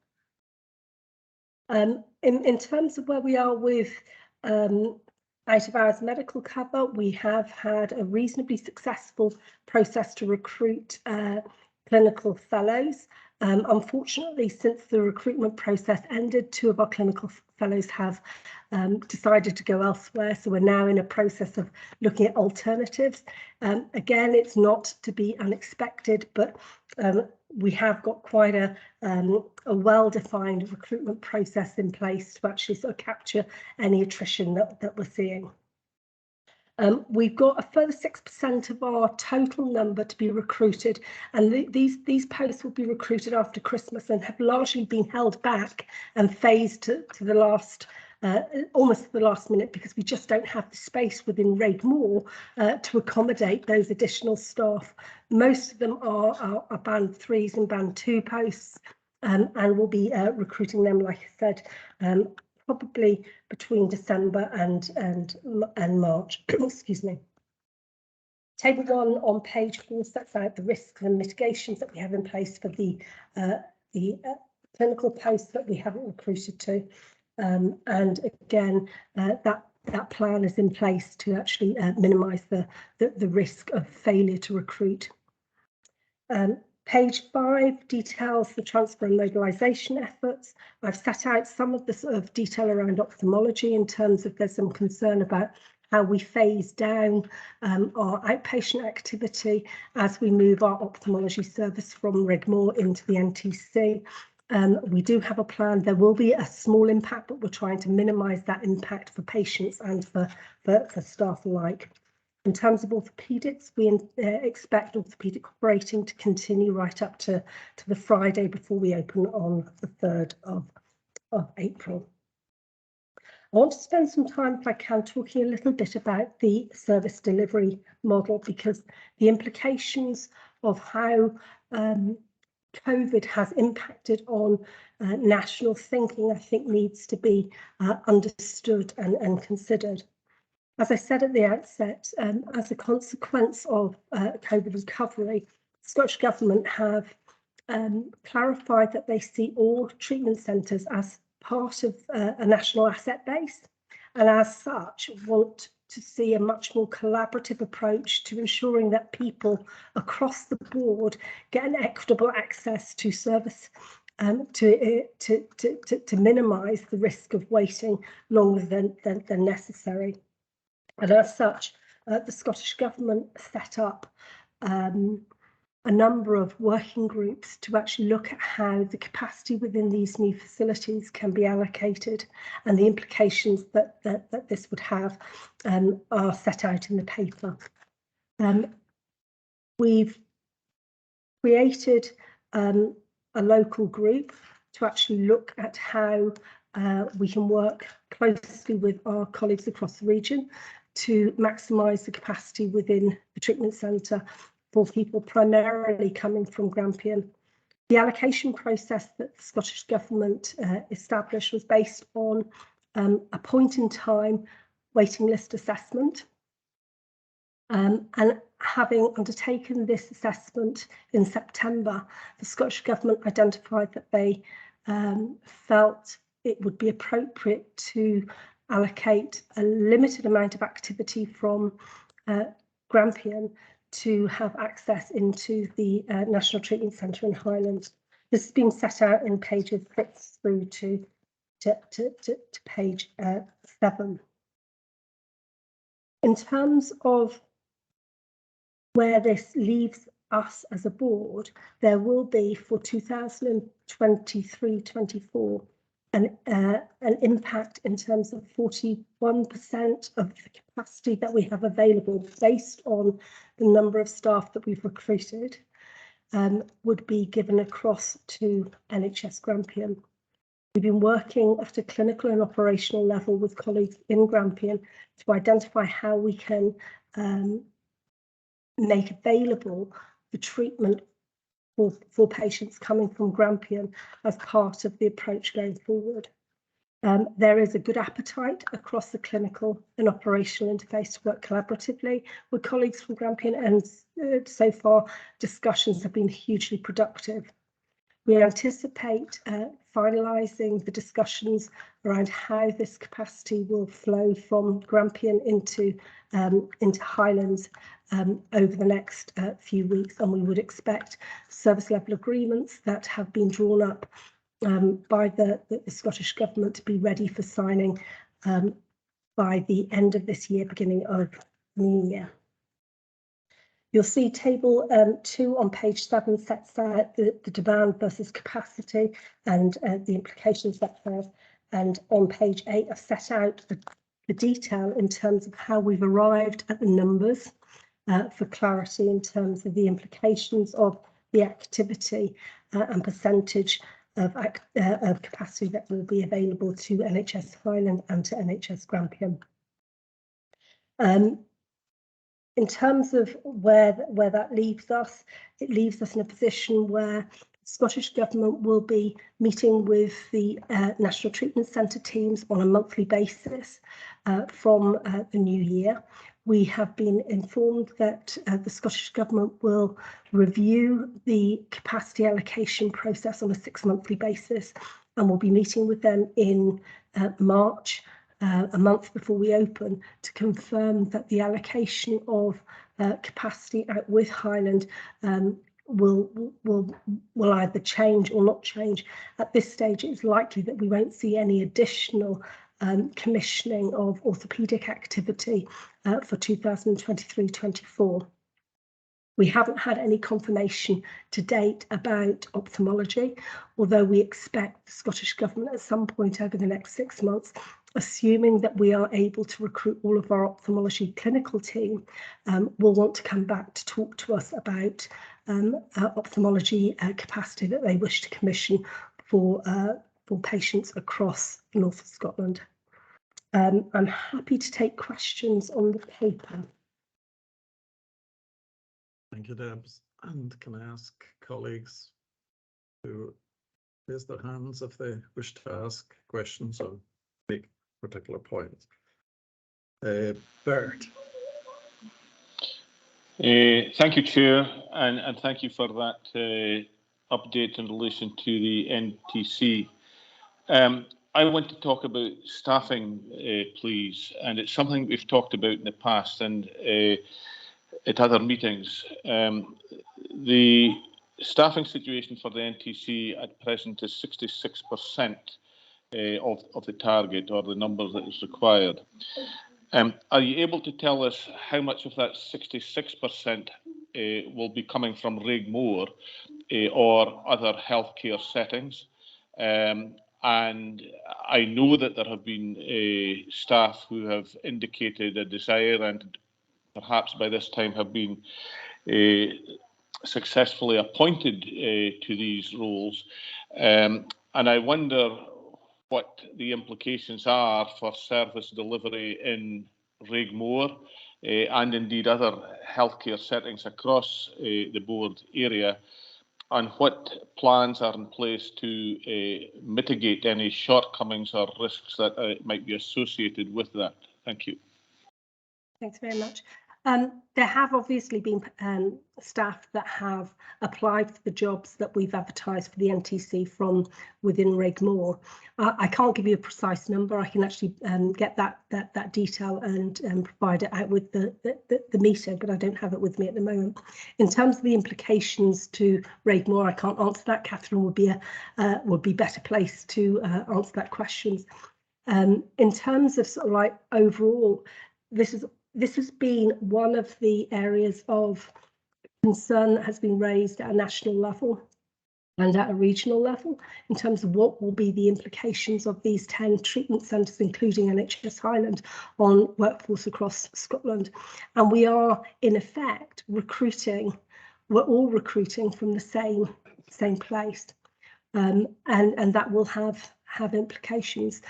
In terms of where we are with out of hours medical cover, we have had a reasonably successful process to recruit clinical fellows. Unfortunately, since the recruitment process ended, 2 of our clinical fellows have decided to go elsewhere. So we're now in a process of looking at alternatives. Again, it's not to be unexpected, but we have got quite a well-defined recruitment process in place to actually sort of capture any attrition that we're seeing. We've got a further 6% of our total number to be recruited, and these posts will be recruited after Christmas and have largely been held back and phased to the last, almost to the last minute, because we just don't have the space within Regmore to accommodate those additional staff. Most of them are band 3s and band 2 posts, and we'll be recruiting them, like I said, probably between December and March. Excuse me. Table 1 on page 4 sets out the risks and mitigations that we have in place for the clinical posts that we haven't recruited to, and again that plan is in place to actually minimise the risk of failure to recruit. Page 5 details the transfer and mobilisation efforts. I've set out some of the sort of detail around ophthalmology in terms of there's some concern about how we phase down our outpatient activity as we move our ophthalmology service from Regmore into the NTC. We do have a plan. There will be a small impact, but we're trying to minimise that impact for patients and for staff alike. In terms of orthopaedics, we expect orthopaedic operating to continue right up to the Friday before we open on the 3rd of April. I want to spend some time, if I can, talking a little bit about the service delivery model, because the implications of how COVID has impacted on national thinking, I think, needs to be understood and considered. As I said at the outset, as a consequence of COVID recovery, the Scottish Government have clarified that they see all treatment centres as part of a national asset base, and as such want to see a much more collaborative approach to ensuring that people across the board get an equitable access to service to minimise the risk of waiting longer than necessary. And as such, the Scottish Government set up a number of working groups to actually look at how the capacity within these new facilities can be allocated, and the implications that this would have are set out in the paper. We've created a local group to actually look at how we can work closely with our colleagues across the region to maximise the capacity within the treatment centre for people primarily coming from Grampian. The allocation process that the Scottish Government established was based on a point-in-time waiting list assessment. And having undertaken this assessment in September, the Scottish Government identified that they felt it would be appropriate to allocate a limited amount of activity from Grampian to have access into the National Treatment Centre in Highland. This has been set out in pages 6 through to page 7. In terms of where this leaves us as a board, there will be for 2023-24 an impact in terms of 41% of the capacity that we have available based on the number of staff that we've recruited would be given across to NHS Grampian. We've been working at a clinical and operational level with colleagues in Grampian to identify how we can make available the treatment for patients coming from Grampian as part of the approach going forward. There is a good appetite across the clinical and operational interface to work collaboratively with colleagues from Grampian, and so far discussions have been hugely productive. We anticipate finalising the discussions around how this capacity will flow from Grampian into Highlands over the next few weeks, and we would expect service level agreements that have been drawn up by the Scottish Government to be ready for signing by the end of this year, beginning of the new year. You'll see table 2 on page 7 sets out the demand versus capacity and the implications that has. And on page 8, I've set out the detail in terms of how we've arrived at the numbers for clarity in terms of the implications of the activity and percentage of capacity that will be available to NHS Highland and to NHS Grampian. In terms of where that leaves us, it leaves us in a position where the Scottish Government will be meeting with the National Treatment Centre teams on a monthly basis from the new year. We have been informed that the Scottish Government will review the capacity allocation process on a 6-monthly basis, and we'll be meeting with them in March, a month before we open, to confirm that the allocation of capacity out with Highland will either change or not change. At this stage, it's likely that we won't see any additional commissioning of orthopaedic activity for 2023-24. We haven't had any confirmation to date about ophthalmology, although we expect the Scottish Government at some point over the next 6 months, assuming that we are able to recruit all of our ophthalmology clinical team, will want to come back to talk to us about ophthalmology capacity that they wish to commission for patients across the north of Scotland. I'm happy to take questions on the paper. Thank you, Debs. And can I ask colleagues to raise their hands if they wish to ask questions or make particular points? Bert. Thank you, Chair, and thank you for that update in relation to the NTC. I want to talk about staffing, please, and it's something we've talked about in the past and at other meetings. The staffing situation for the NTC at present is 66% of the target, or the number that is required. Are you able to tell us how much of that 66% will be coming from Raigmore or other healthcare settings? And I know that there have been staff who have indicated a desire and perhaps by this time have been successfully appointed to these roles. And I wonder what the implications are for service delivery in Raigmore and indeed other healthcare settings across the board area, and what plans are in place to mitigate any shortcomings or risks that might be associated with that. Thank you. Thanks very much. There have obviously been staff that have applied for the jobs that we've advertised for the NTC from within Raigmore. I can't give you a precise number. I can actually get that detail and provide it out with the meter, but I don't have it with me at the moment. In terms of the implications to Raigmore, I can't answer that. Catherine would be better placed to answer that question. In terms of sort of like overall, this has been one of the areas of concern that has been raised at a national level and at a regional level in terms of what will be the implications of these 10 treatment centres, including NHS Highland, on workforce across Scotland. And we are, in effect, recruiting, we're all recruiting from the same place. And that will have implications.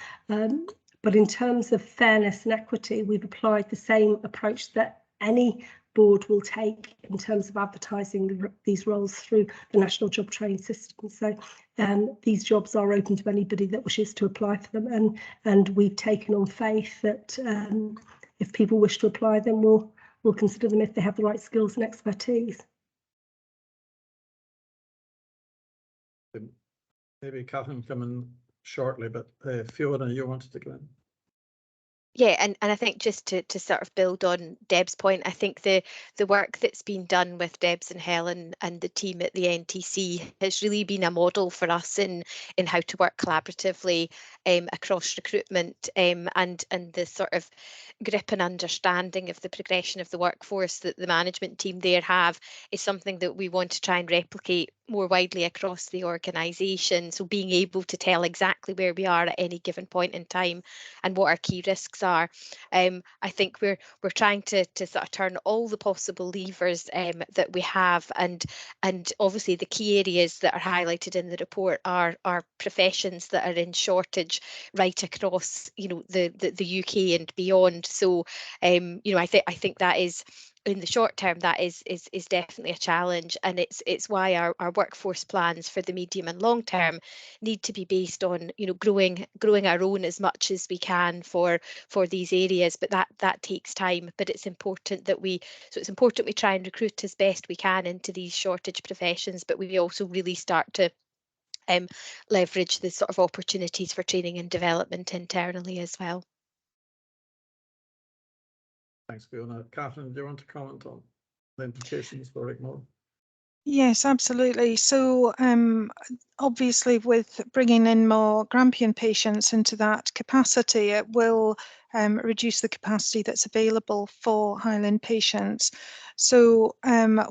But in terms of fairness and equity, we've applied the same approach that any board will take in terms of advertising these roles through the National Job Training System. So these jobs are open to anybody that wishes to apply for them, and we've taken on faith that if people wish to apply, then we'll consider them if they have the right skills and expertise. Maybe Catherine come in shortly, but Fiona, you wanted to come in. Yeah, and I think just to sort of build on Deb's point, I think the work that's been done with Debs and Helen and the team at the NTC has really been a model for us in how to work collaboratively across recruitment, and the sort of grip and understanding of the progression of the workforce that the management team there have is something that we want to try and replicate more widely across the organisation. So being able to tell exactly where we are at any given point in time and what our key risks are. I think we're trying to sort of turn all the possible levers that we have, and obviously the key areas that are highlighted in the report are professions that are in shortage right across, you know, the UK and beyond. So you know, I think that is, in the short term, that is definitely a challenge, and it's why our workforce plans for the medium and long term need to be based on, you know, growing our own as much as we can for these areas. But that takes time. But it's important that we try and recruit as best we can into these shortage professions, but we also really start to leverage the sort of opportunities for training and development internally as well. Thanks, Fiona. Catherine, do you want to comment on the implications for Rigmore? Yes, absolutely. So obviously with bringing in more Grampian patients into that capacity, it will reduce the capacity that's available for Highland patients. So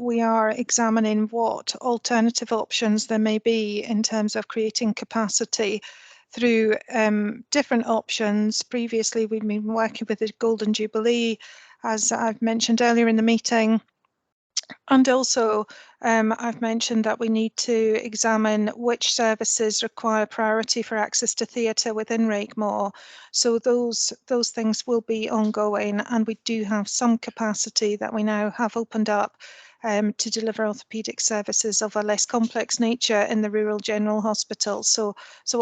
we are examining what alternative options there may be in terms of creating capacity through different options. Previously, we've been working with the Golden Jubilee, as I've mentioned earlier in the meeting. And also, I've mentioned that we need to examine which services require priority for access to theatre within Rigmore. So those things will be ongoing, and we do have some capacity that we now have opened up to deliver orthopaedic services of a less complex nature in the rural general hospital. So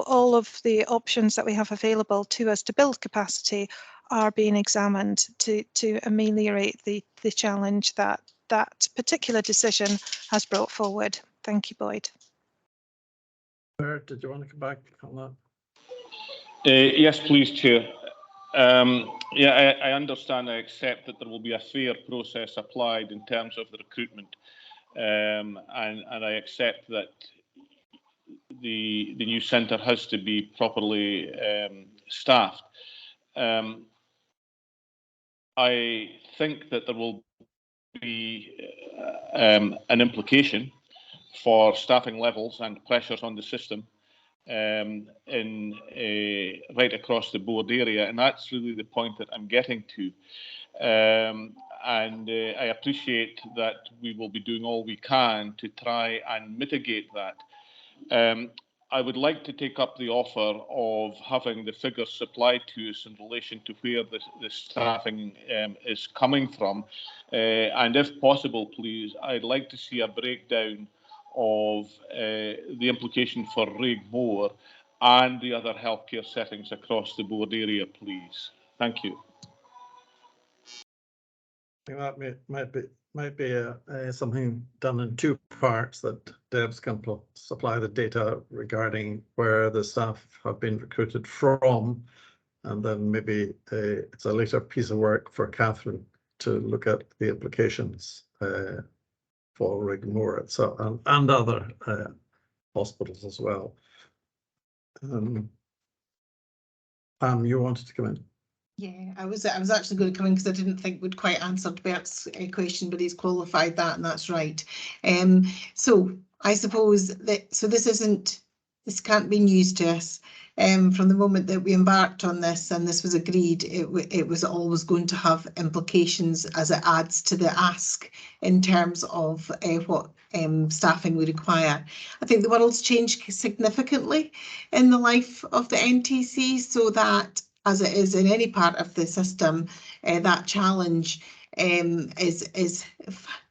all of the options that we have available to us to build capacity are being examined to ameliorate the challenge that particular decision has brought forward. Thank you, Boyd. Bert, did you want to come back on that? Yes, please, Chair. Yeah, I understand, I accept that there will be a fair process applied in terms of the recruitment, and I accept that the new centre has to be properly staffed. I think that there will be an implication for staffing levels and pressures on the system in right across the board area, and that's really the point that I'm getting to. And I appreciate that we will be doing all we can to try and mitigate that. I would like to take up the offer of having the figures supplied to us in relation to where the staffing is coming from. And if possible, please, I'd like to see a breakdown of the implication for Rigmore and the other healthcare settings across the board area, please. Thank you. I think that might be something done in two parts, that Debs can supply the data regarding where the staff have been recruited from, and then maybe it's a later piece of work for Catherine to look at the implications for Rigmore itself and other hospitals as well. Pam, you wanted to come in? Yeah, I was actually going to come in because I didn't think we'd quite answered Bert's question, but he's qualified that, and that's right. So I suppose that this can't be news to us. From the moment that we embarked on this and this was agreed, it was always going to have implications as it adds to the ask in terms of what staffing we require. I think the world's changed significantly in the life of the NTC, so that, as it is in any part of the system, that challenge is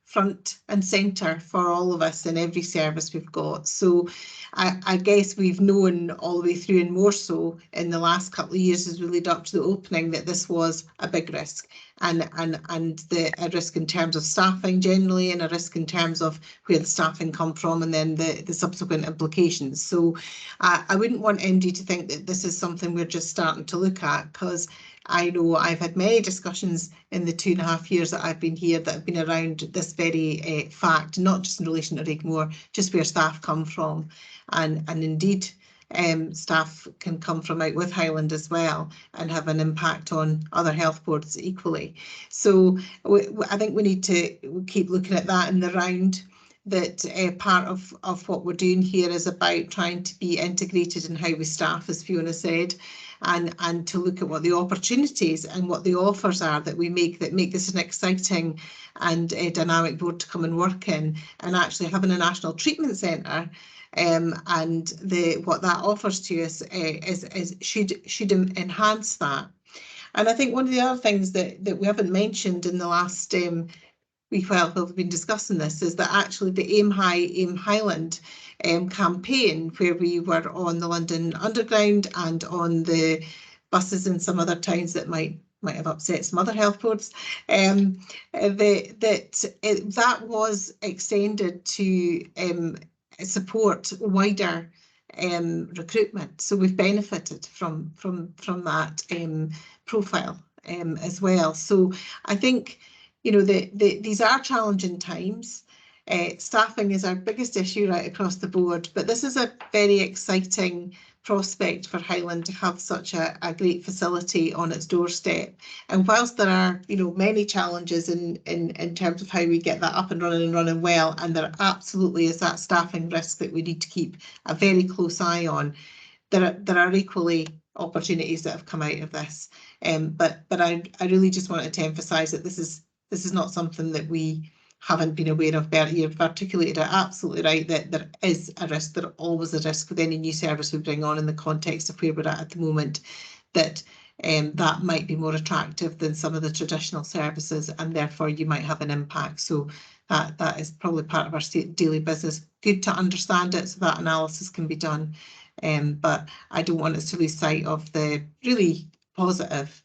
front and centre for all of us in every service we've got. So I guess we've known all the way through, and more so in the last couple of years as we lead up to the opening, that this was a big risk, and a risk in terms of staffing generally, and a risk in terms of where the staffing come from, and then the subsequent implications. So I wouldn't want MD to think that this is something we're just starting to look at, because I know I've had many discussions in the 2.5 years that I've been here that have been around this very fact, not just in relation to Rigmore, just where staff come from. And indeed, staff can come from out with Highland as well and have an impact on other health boards equally. So I think we need to keep looking at that in the round. That part of what we're doing here is about trying to be integrated in how we staff, as Fiona said, and to look at what the opportunities and what the offers are that we make that make this an exciting and dynamic board to come and work in, and actually having a national treatment centre. And what that offers to us should enhance that. And I think one of the other things that we haven't mentioned in the last we've been discussing this, is that actually the Aim High, Aim Highland campaign, where we were on the London Underground and on the buses in some other towns that might have upset some other health boards, that was extended to support wider recruitment. So we've benefited from that profile as well. So I think, you know, these are challenging times. Staffing is our biggest issue right across the board, but this is a very exciting prospect for Highland to have such a great facility on its doorstep. And whilst there are, you know, many challenges in terms of how we get that up and running well, and there absolutely is that staffing risk that we need to keep a very close eye on, there are equally opportunities that have come out of this. But I really just wanted to emphasise that this is not something that we haven't been aware of. Bertie, you've articulated it absolutely right, that there is a risk, there always a risk with any new service we bring on in the context of where we're at the moment, that that might be more attractive than some of the traditional services, and therefore you might have an impact. So that is probably part of our daily business. Good to understand it so that analysis can be done. But I don't want us to lose sight of the really positive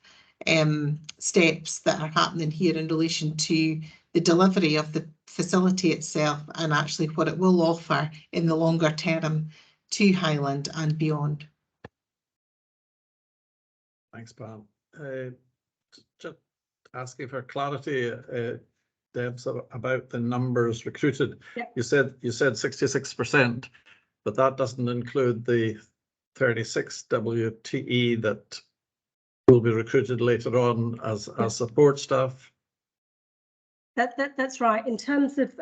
steps that are happening here in relation to the delivery of the facility itself, and actually what it will offer in the longer term to Highland and beyond. Thanks, Pam. Just asking for clarity, Deb, about the numbers recruited. Yep. You said 66%, but that doesn't include the 36 WTE that will be recruited later on as support staff. That's right. In terms of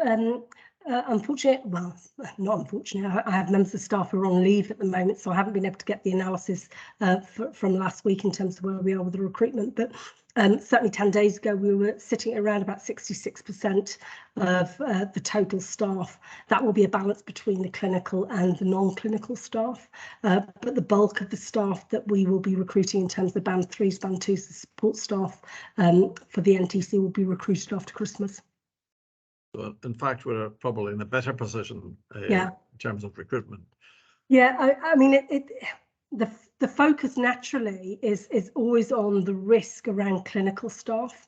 unfortunate, well, not unfortunate, I have members of staff who are on leave at the moment, so I haven't been able to get the analysis from last week in terms of where we are with the recruitment. But certainly 10 days ago, we were sitting at around about 66% of the total staff. That will be a balance between the clinical and the non-clinical staff. But the bulk of the staff that we will be recruiting in terms of the band 3s, band 2s, the support staff for the NTC will be recruited after Christmas. So in fact, we're probably in a better position in terms of recruitment. Yeah, I mean, the focus naturally is always on the risk around clinical staff,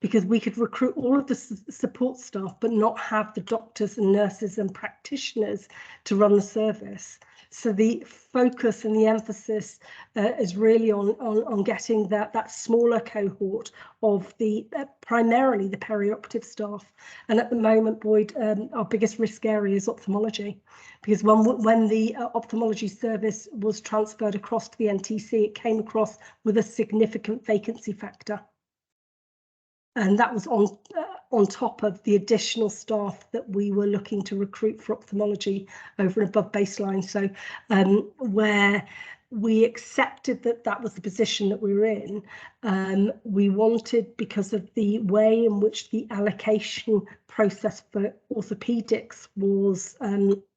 because we could recruit all of the support staff but not have the doctors and nurses and practitioners to run the service. So the focus and the emphasis is really on getting that smaller cohort of the primarily the perioperative staff. And at the moment, Boyd, our biggest risk area is ophthalmology, because when the ophthalmology service was transferred across to the NTC, it came across with a significant vacancy factor. And that was on top of the additional staff that we were looking to recruit for ophthalmology over and above baseline. So where we accepted that was the position that we were in, we wanted, because of the way in which the allocation process for orthopedics was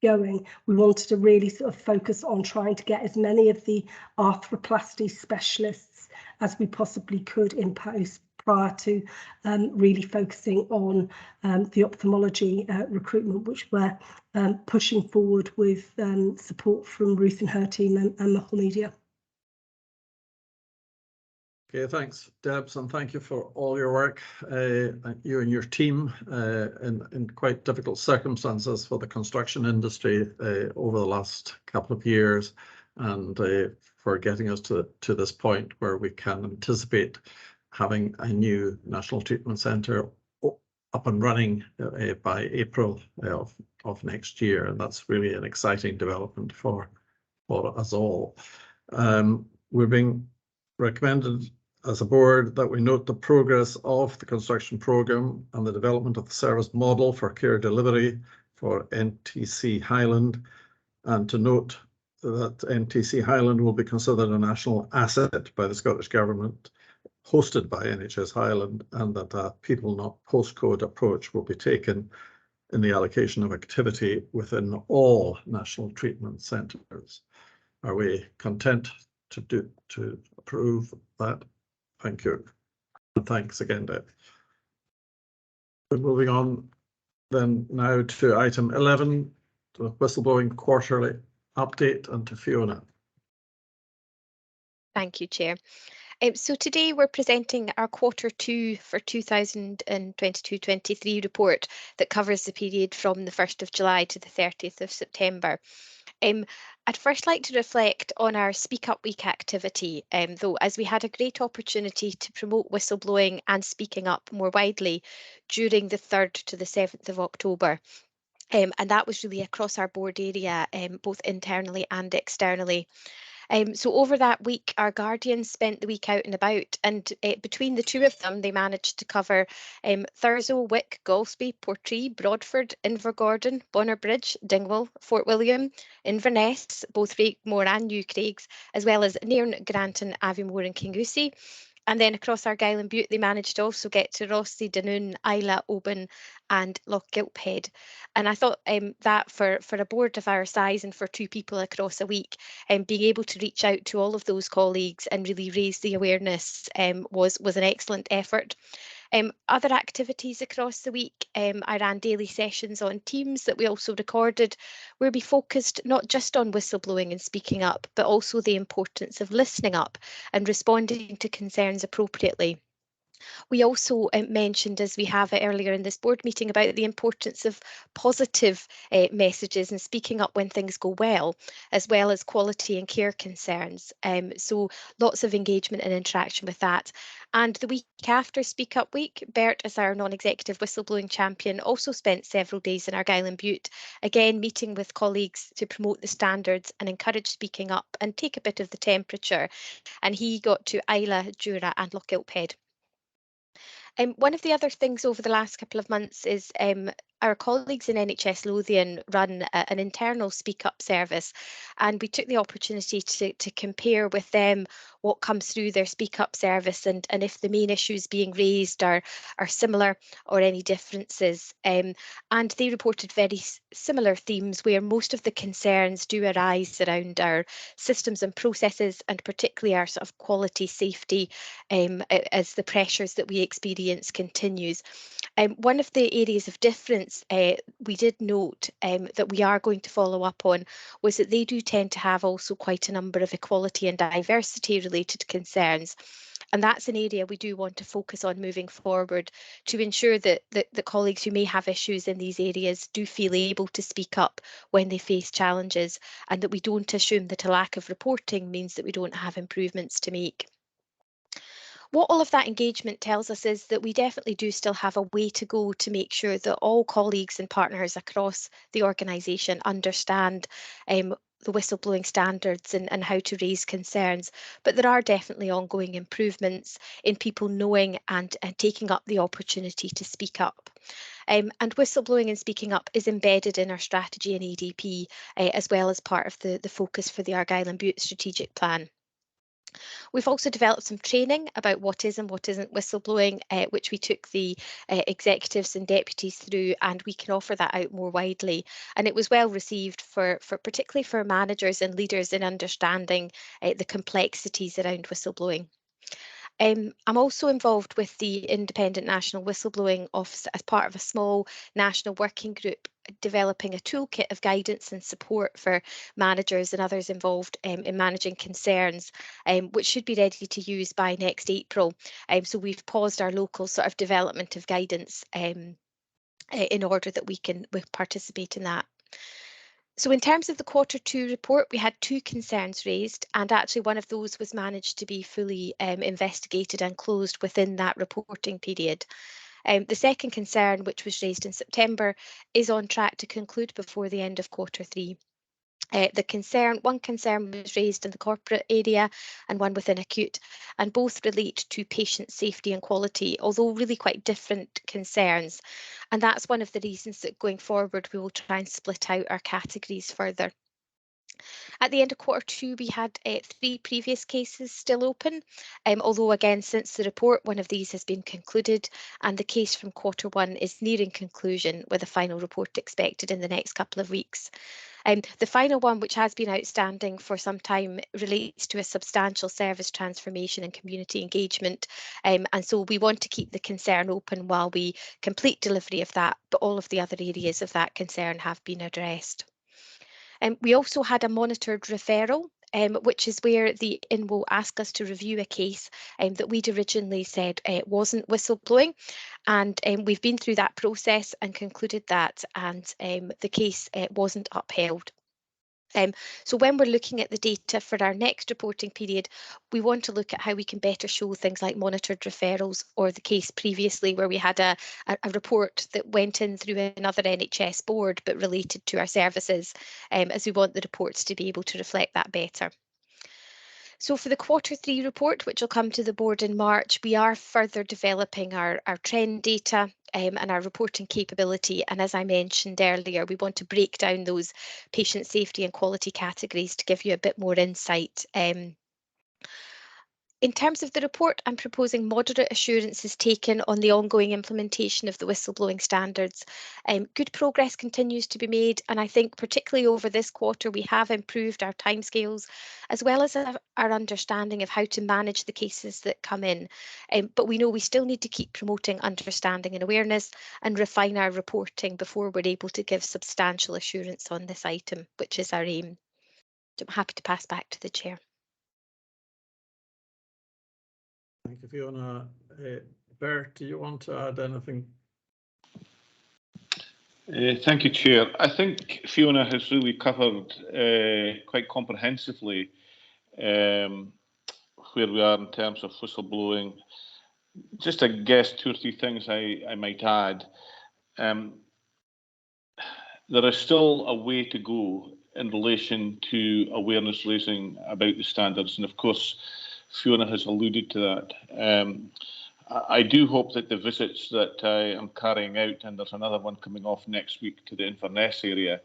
going, we wanted to really sort of focus on trying to get as many of the arthroplasty specialists as we possibly could in post prior to really focusing on the ophthalmology recruitment, which we're pushing forward with support from Ruth and her team and Mahal Media. Okay, thanks, Debs, and thank you for all your work, you and your team, in quite difficult circumstances for the construction industry over the last couple of years, and for getting us to this point where we can anticipate having a new National Treatment Centre up and running by April of next year, and that's really an exciting development for us all. We're being recommended as a board that we note the progress of the construction programme and the development of the service model for care delivery for NTC Highland, and to note that NTC Highland will be considered a national asset by the Scottish Government, hosted by NHS Highland, and that a people not postcode approach will be taken in the allocation of activity within all national treatment centres. Are we content to approve that? Thank you. And thanks again, Deb. We're moving on then now to item 11, the whistleblowing quarterly update, and to Fiona. Thank you, Chair. So today we're presenting our Q2 for 2022-23 report that covers the period from the 1st of July to the 30th of September. I'd first like to reflect on our Speak Up Week activity, though, as we had a great opportunity to promote whistleblowing and speaking up more widely during the 3rd to the 7th of October. And that was really across our board area, both internally and externally. So over that week, our guardians spent the week out and about, and between the two of them, they managed to cover Thurso, Wick, Golspie, Portree, Broadford, Invergordon, Bonner Bridge, Dingwall, Fort William, Inverness, both Rakemore and New Craigs, as well as Nairn, Granton, Aviemore and Kingussie. And then across Argyll and Bute, they managed to also get to Rosslea, Dunoon, Isla, Oban and Loch Gilphead. And I thought that for a board of our size and for two people across a week, being able to reach out to all of those colleagues and really raise the awareness was an excellent effort. Other activities across the week, I ran daily sessions on Teams that we also recorded, where we focused not just on whistleblowing and speaking up, but also the importance of listening up and responding to concerns appropriately. We also mentioned, as we have earlier in this board meeting, about the importance of positive messages and speaking up when things go well as quality and care concerns. So lots of engagement and interaction with that. And the week after Speak Up Week, Bert, as our non-executive whistleblowing champion, also spent several days in Argyll and Bute, again meeting with colleagues to promote the standards and encourage speaking up and take a bit of the temperature. And he got to Isla, Jura and Loch Gilphead. One of the other things over the last couple of months is our colleagues in NHS Lothian run an internal Speak Up service, and we took the opportunity to compare with them what comes through their Speak Up service and if the main issues being raised are similar or any differences. And they reported very similar themes where most of the concerns do arise around our systems and processes, and particularly our sort of quality safety as the pressures that we experience continues. One of the areas of difference we did note that we are going to follow up on was that they do tend to have also quite a number of equality and diversity related concerns. And that's an area we do want to focus on moving forward to ensure that the colleagues who may have issues in these areas do feel able to speak up when they face challenges, and that we don't assume that a lack of reporting means that we don't have improvements to make. What all of that engagement tells us is that we definitely do still have a way to go to make sure that all colleagues and partners across the organisation understand the whistleblowing standards and how to raise concerns. But there are definitely ongoing improvements in people knowing and taking up the opportunity to speak up. And whistleblowing and speaking up is embedded in our strategy and EDP, as well as part of the focus for the Argyll and Bute strategic plan. We've also developed some training about what is and what isn't whistleblowing, which we took the executives and deputies through, and we can offer that out more widely. And it was well received for particularly for managers and leaders in understanding the complexities around whistleblowing. I'm also involved with the Independent National Whistleblowing Office as part of a small national working group developing a toolkit of guidance and support for managers and others involved in managing concerns, which should be ready to use by next April. So we've paused our local sort of development of guidance in order that we can participate in that. So in terms of the Q2 report, we had 2 concerns raised, and actually one of those was managed to be fully investigated and closed within that reporting period. The second concern, which was raised in September, is on track to conclude before the end of Q3. One concern was raised in the corporate area and one within acute, and both relate to patient safety and quality, although really quite different concerns. And that's one of the reasons that going forward we will try and split out our categories further. At the end of Q2, we had 3 previous cases still open, although again, since the report, one of these has been concluded, and the case from Q1 is nearing conclusion with a final report expected in the next couple of weeks. The final one, which has been outstanding for some time, relates to a substantial service transformation and community engagement, and so we want to keep the concern open while we complete delivery of that, but all of the other areas of that concern have been addressed. We also had a monitored referral, which is where the INWO asked us to review a case that we'd originally said wasn't whistleblowing, and we've been through that process and concluded that, and the case wasn't upheld. So when we're looking at the data for our next reporting period, we want to look at how we can better show things like monitored referrals, or the case previously where we had a report that went in through another NHS board but related to our services, as we want the reports to be able to reflect that better. So for the Q3 report, which will come to the board in March, we are further developing our trend data and our reporting capability. And as I mentioned earlier, we want to break down those patient safety and quality categories to give you a bit more insight. In terms of the report, I'm proposing moderate assurances taken on the ongoing implementation of the whistleblowing standards. Good progress continues to be made, and I think particularly over this quarter we have improved our timescales as well as our understanding of how to manage the cases that come in. But we know we still need to keep promoting understanding and awareness and refine our reporting before we're able to give substantial assurance on this item, which is our aim. So I'm happy to pass back to the Chair. Thank you, Fiona. Bert, do you want to add anything? Thank you, Chair. I think Fiona has really covered quite comprehensively where we are in terms of whistleblowing. Just, I guess, 2 or 3 things I might add. There is still a way to go in relation to awareness raising about the standards, and of course, Fiona has alluded to that. I do hope that the visits that I am carrying out, and there's another one coming off next week to the Inverness area,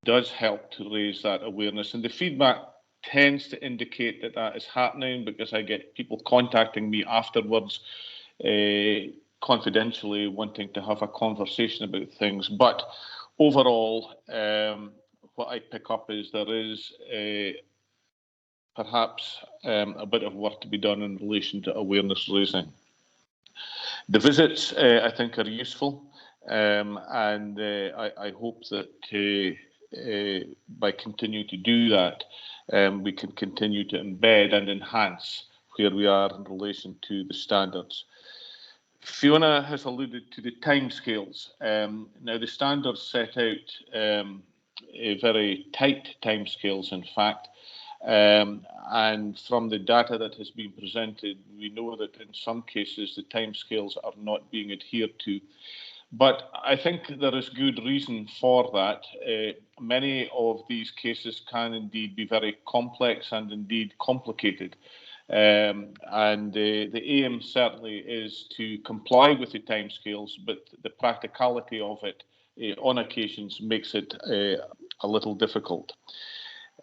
does help to raise that awareness. And the feedback tends to indicate that that is happening, because I get people contacting me afterwards, confidentially wanting to have a conversation about things. But overall, what I pick up is there is perhaps a bit of work to be done in relation to awareness raising. The visits, I think, are useful, and I hope that by continuing to do that, we can continue to embed and enhance where we are in relation to the standards. Fiona has alluded to the timescales. Now, the standards set out very tight timescales, in fact. And from the data that has been presented, we know that in some cases the timescales are not being adhered to. But I think there is good reason for that. Many of these cases can indeed be very complex and indeed complicated. And the aim certainly is to comply with the timescales, but the practicality of it on occasions makes it a little difficult.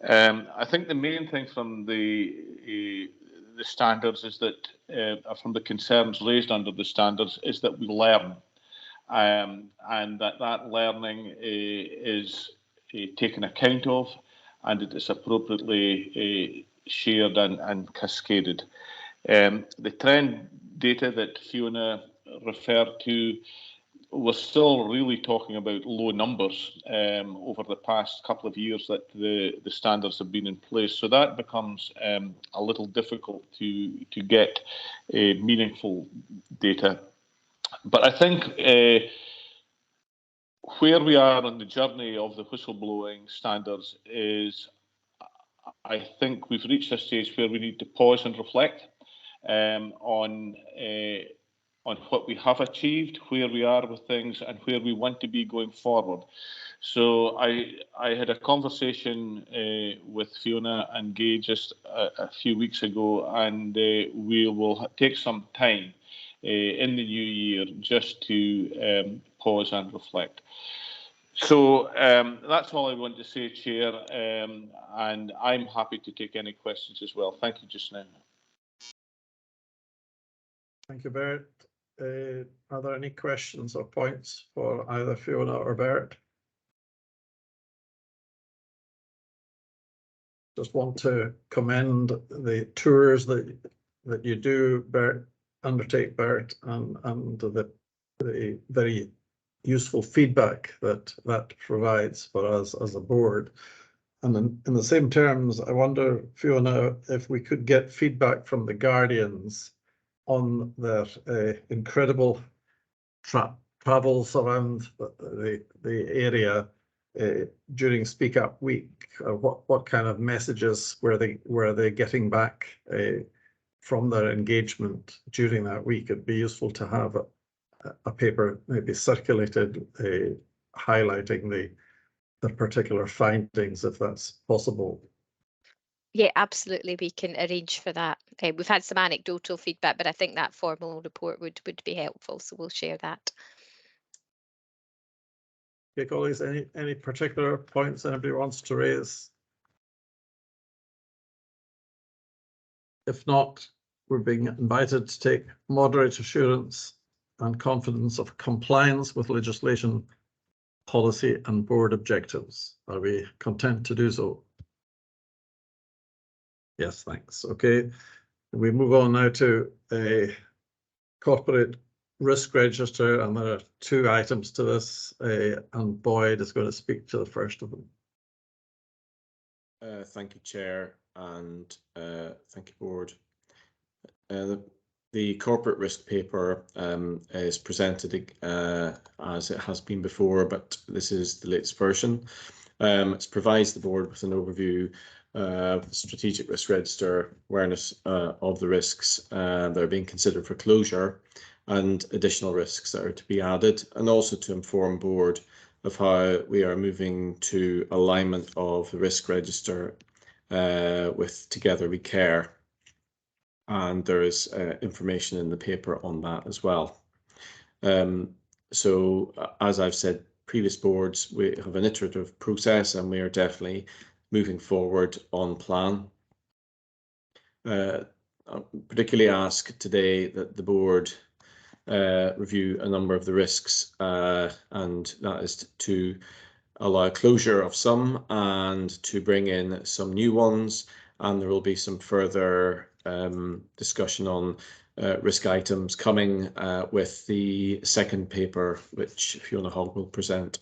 I think the main thing from the standards is that, from the concerns raised under the standards, is that we learn, and that learning is taken account of, and it is appropriately shared and cascaded. The trend data that Fiona referred to, we're still really talking about low numbers over the past couple of years that the standards have been in place. So that becomes a little difficult to get meaningful data. But I think where we are on the journey of the whistleblowing standards is, I think we've reached a stage where we need to pause and reflect on what we have achieved, where we are with things, and where we want to be going forward. So I had a conversation with Fiona and Gay just a few weeks ago, and we will take some time in the new year just to pause and reflect. So that's all I want to say, Chair, and I'm happy to take any questions as well. Thank you just now. Thank you, Bert. Are there any questions or points for either Fiona or Bert? Just want to commend the tours that you do, Bert, undertake, Bert, and the very useful feedback that provides for us as a board. And in the same terms, I wonder, Fiona, if we could get feedback from the Guardians on their incredible travels around the area during Speak Up Week. What kind of messages were they getting back from their engagement during that week? It'd be useful to have a paper maybe circulated highlighting the particular findings, if that's possible. Yeah, absolutely. We can arrange for that. We've had some anecdotal feedback, but I think that formal report would be helpful. So we'll share that. Okay, colleagues, any particular points anybody wants to raise? If not, we're being invited to take moderate assurance and confidence of compliance with legislation, policy and board objectives. Are we content to do so? Yes, thanks. Okay, we move on now to a corporate risk register, and there are two items to this, and Boyd is going to speak to the first of them. Thank you, Chair, and thank you, Board. The corporate risk paper is presented as it has been before, but this is the latest version. It provides the Board with an overview of the strategic risk register, awareness of the risks that are being considered for closure, and additional risks that are to be added, and also to inform Board of how we are moving to alignment of the risk register with Together We Care. And there is information in the paper on that as well. So as I've said, previous boards, we have an iterative process and we are definitely moving forward on plan. I'll particularly ask today that the board review a number of the risks, and that is to allow closure of some and to bring in some new ones, and there will be some further discussion on risk items coming with the second paper, which Fiona Hogg will present.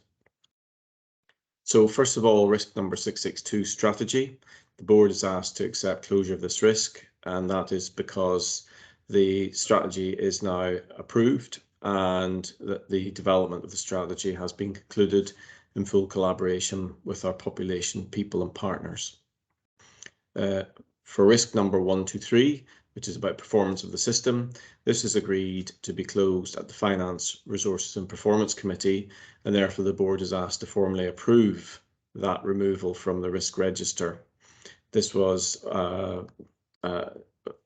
So first of all, risk number 662, strategy. The board is asked to accept closure of this risk, and that is because the strategy is now approved and that the development of the strategy has been concluded in full collaboration with our population, people and partners. For risk number 123, which is about performance of the system, this is agreed to be closed at the Finance, Resources and Performance Committee, and therefore the board is asked to formally approve that removal from the risk register. This was a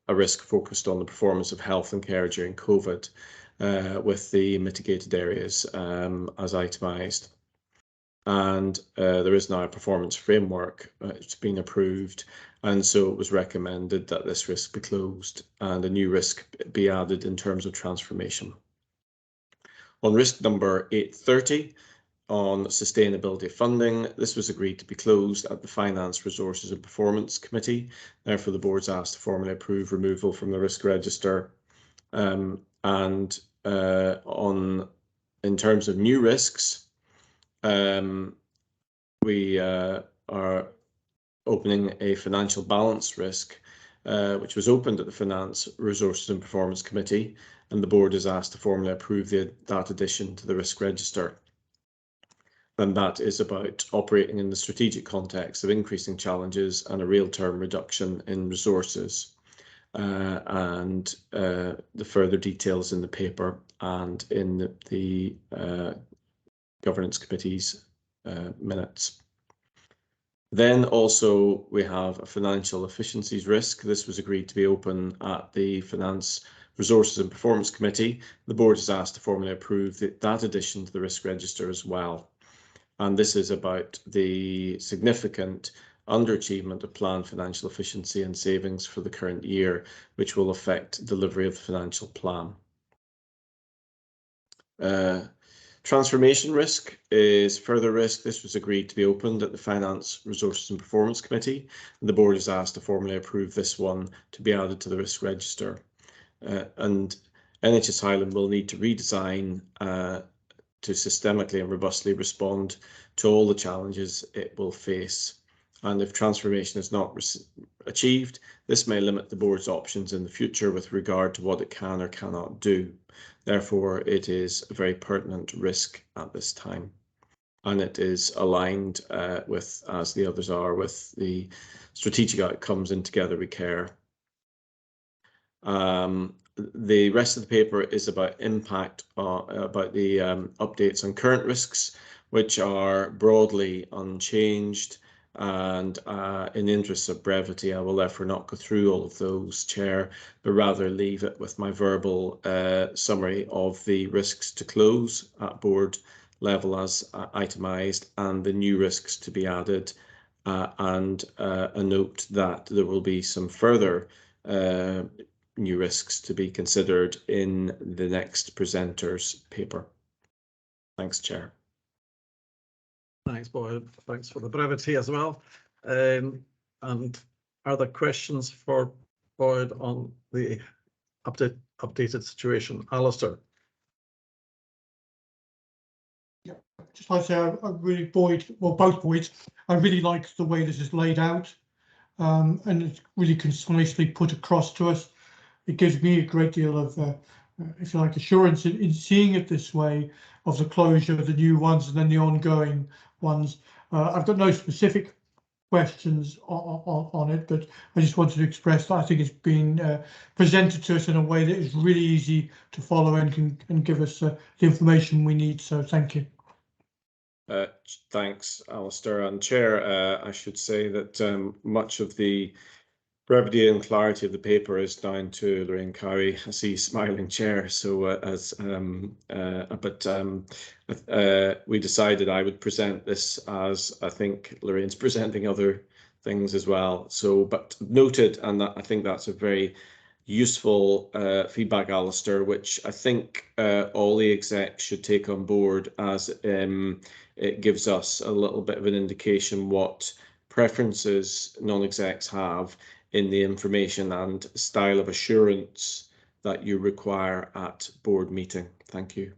risk focused on the performance of health and care during COVID, with the mitigated areas as itemised. And there is now a performance framework it's been approved, and so it was recommended that this risk be closed and a new risk be added in terms of transformation. On risk number 830, on sustainability funding. This was agreed to be closed at the Finance, Resources and Performance Committee. Therefore, the board's asked to formally approve removal from the risk register. In terms of new risks, we are opening a financial balance risk, which was opened at the Finance, Resources and Performance Committee, and the board is asked to formally approve that addition to the risk register. And that is about operating in the strategic context of increasing challenges and a real-term reduction in resources. The further details in the paper and in the Governance Committee's minutes. Then also we have a financial efficiencies risk. This was agreed to be open at the Finance, Resources and Performance Committee. The board is asked to formally approve that addition to the risk register as well. And this is about the significant underachievement of planned financial efficiency and savings for the current year, which will affect delivery of the financial plan. Transformation risk is further risk. This was agreed to be opened at the Finance, Resources and Performance Committee. And the board is asked to formally approve this one to be added to the risk register. And NHS Highland will need to redesign to systemically and robustly respond to all the challenges it will face. And if transformation is not achieved, this may limit the board's options in the future with regard to what it can or cannot do. Therefore, it is a very pertinent risk at this time. And it is aligned with, as the others are, with the strategic outcomes in Together We Care. The rest of the paper is about impact, about the updates on current risks, which are broadly unchanged. And in the interest of brevity, I will therefore not go through all of those, Chair, but rather leave it with my verbal summary of the risks to close at board level as itemised and the new risks to be added, and a note that there will be some further new risks to be considered in the next presenter's paper. Thanks, Chair. Thanks, Boyd. Thanks for the brevity as well. And are there questions for Boyd on the updated situation? Alistair. Yeah, just like I say, I really both Boyds, I really like the way this is laid out, and it's really concisely put across to us. It gives me a great deal of, if you like, assurance in seeing it this way, of the closure of the new ones and then the ongoing ones. I've got no specific questions on it, but I just wanted to express that I think it's been presented to us in a way that is really easy to follow and can give us the information we need. So thank you. Thanks, Alistair. And Chair, I should say that much of the brevity and clarity of the paper is down to Lorraine Cowie. I see smiling Chair. So we decided I would present this as I think Lorraine's presenting other things as well. So, but noted, and I think that's a very useful feedback, Alistair, which I think all the execs should take on board, as it gives us a little bit of an indication what preferences non-execs have in the information and style of assurance that you require at board meeting. Thank you.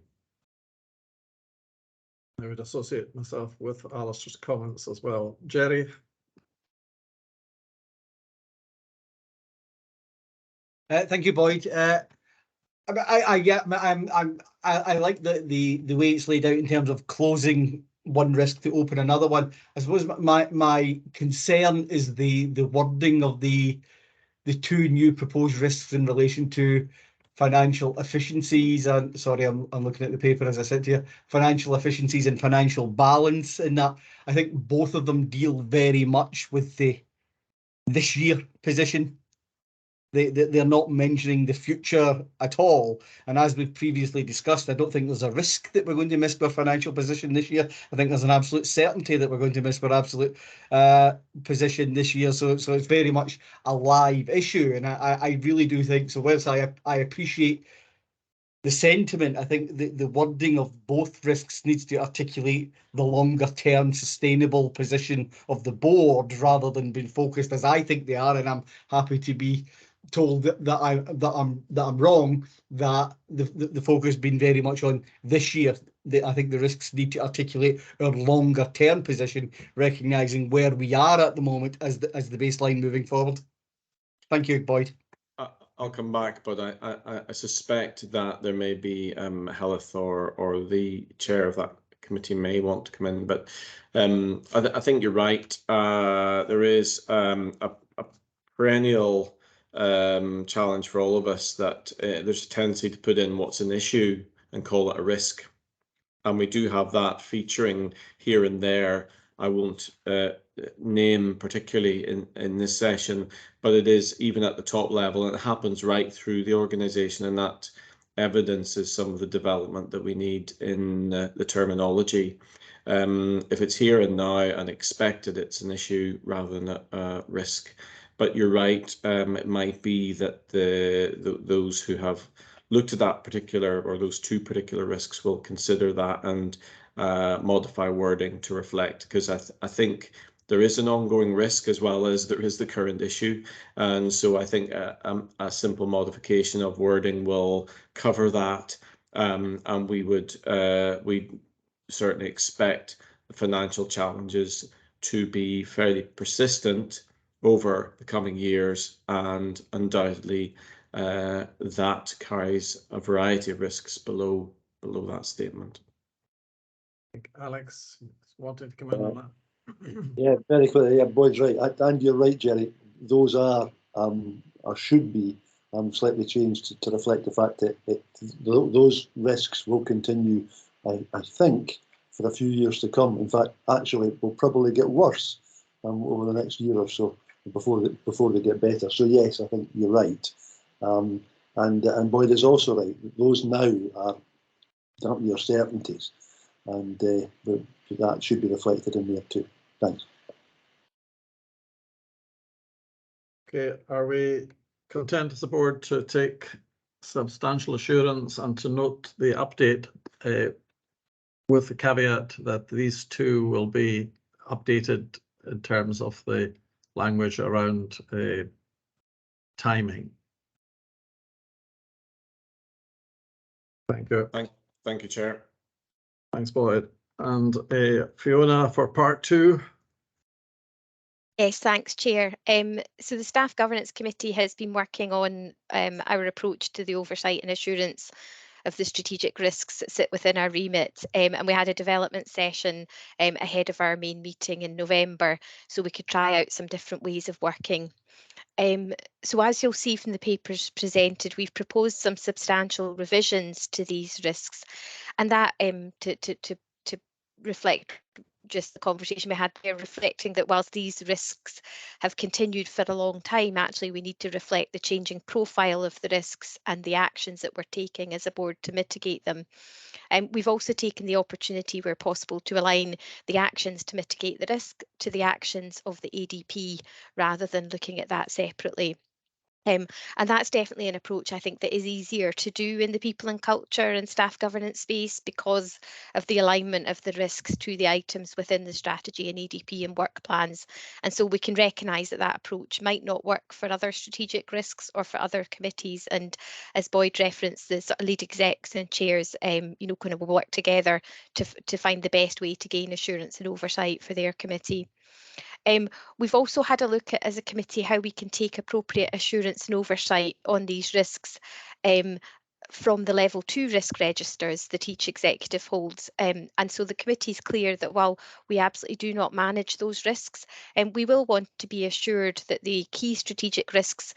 I would associate myself with Alistair's comments as well. Jerry. Thank you, Boyd. I like the way it's laid out in terms of closing one risk to open another one. I suppose my concern is the wording of the two new proposed risks in relation to financial efficiencies, and sorry, I'm looking at the paper as I said to you, financial efficiencies and financial balance, in that I think both of them deal very much with the this year position. They're not mentioning the future at all. And as we've previously discussed, I don't think there's a risk that we're going to miss our financial position this year. I think there's an absolute certainty that we're going to miss our absolute position this year. So it's very much a live issue. And I really do think, so whilst I appreciate the sentiment, I think the wording of both risks needs to articulate the longer term sustainable position of the board rather than being focused as I think they are. And I'm happy to be told that I'm wrong, that the focus has been very much on this year. I think the risks need to articulate our longer term position, recognising where we are at the moment as the baseline moving forward. Thank you, Boyd. I'll come back, but I suspect that there may be Health or the chair of that committee may want to come in. But I think you're right. There is a perennial challenge for all of us that there's a tendency to put in what's an issue and call it a risk. And we do have that featuring here and there. I won't name particularly in this session, but it is even at the top level, and it happens right through the organisation, and that evidences some of the development that we need in the terminology. If it's here and now and expected, it's an issue rather than a risk. But you're right, it might be that those who have looked at that particular or those two particular risks will consider that and modify wording to reflect, because I think there is an ongoing risk as well as there is the current issue, and so I think a simple modification of wording will cover that, and we certainly expect the financial challenges to be fairly persistent over the coming years, and undoubtedly that carries a variety of risks below that statement. I think Alex wanted to come in on that. Yeah, very clearly. Yeah, Boyd's right, and you're right, Jerry. Those are or should be slightly changed to reflect the fact that those risks will continue. I think for a few years to come. In fact, actually, it will probably get worse over the next year or so before they get better. So yes, I think you're right, and Boyd is also right. Those now are your certainties, and that should be reflected in there too. Thanks. Okay, are we content as a board to take substantial assurance and to note the update with the caveat that these two will be updated in terms of the language around timing? Thank you. Thank you, Chair. Thanks, Boyd. And Fiona, for part two. Yes, thanks, Chair. So the Staff Governance Committee has been working on our approach to the oversight and assurance of the strategic risks that sit within our remit, and we had a development session ahead of our main meeting in November, so we could try out some different ways of working. So as you'll see from the papers presented, we've proposed some substantial revisions to these risks, and that to reflect just the conversation we had there, reflecting that whilst these risks have continued for a long time, actually we need to reflect the changing profile of the risks and the actions that we're taking as a board to mitigate them. And we've also taken the opportunity where possible to align the actions to mitigate the risk to the actions of the ADP rather than looking at that separately. And that's definitely an approach I think that is easier to do in the people and culture and staff governance space because of the alignment of the risks to the items within the strategy and EDP and work plans. And so we can recognise that that approach might not work for other strategic risks or for other committees. And as Boyd referenced, the sort of lead execs and chairs, kind of will work together to find the best way to gain assurance and oversight for their committee. We've also had a look at, as a committee, how we can take appropriate assurance and oversight on these risks from the level 2 risk registers that each executive holds. And so the committee is clear that while we absolutely do not manage those risks, we will want to be assured that the key strategic risks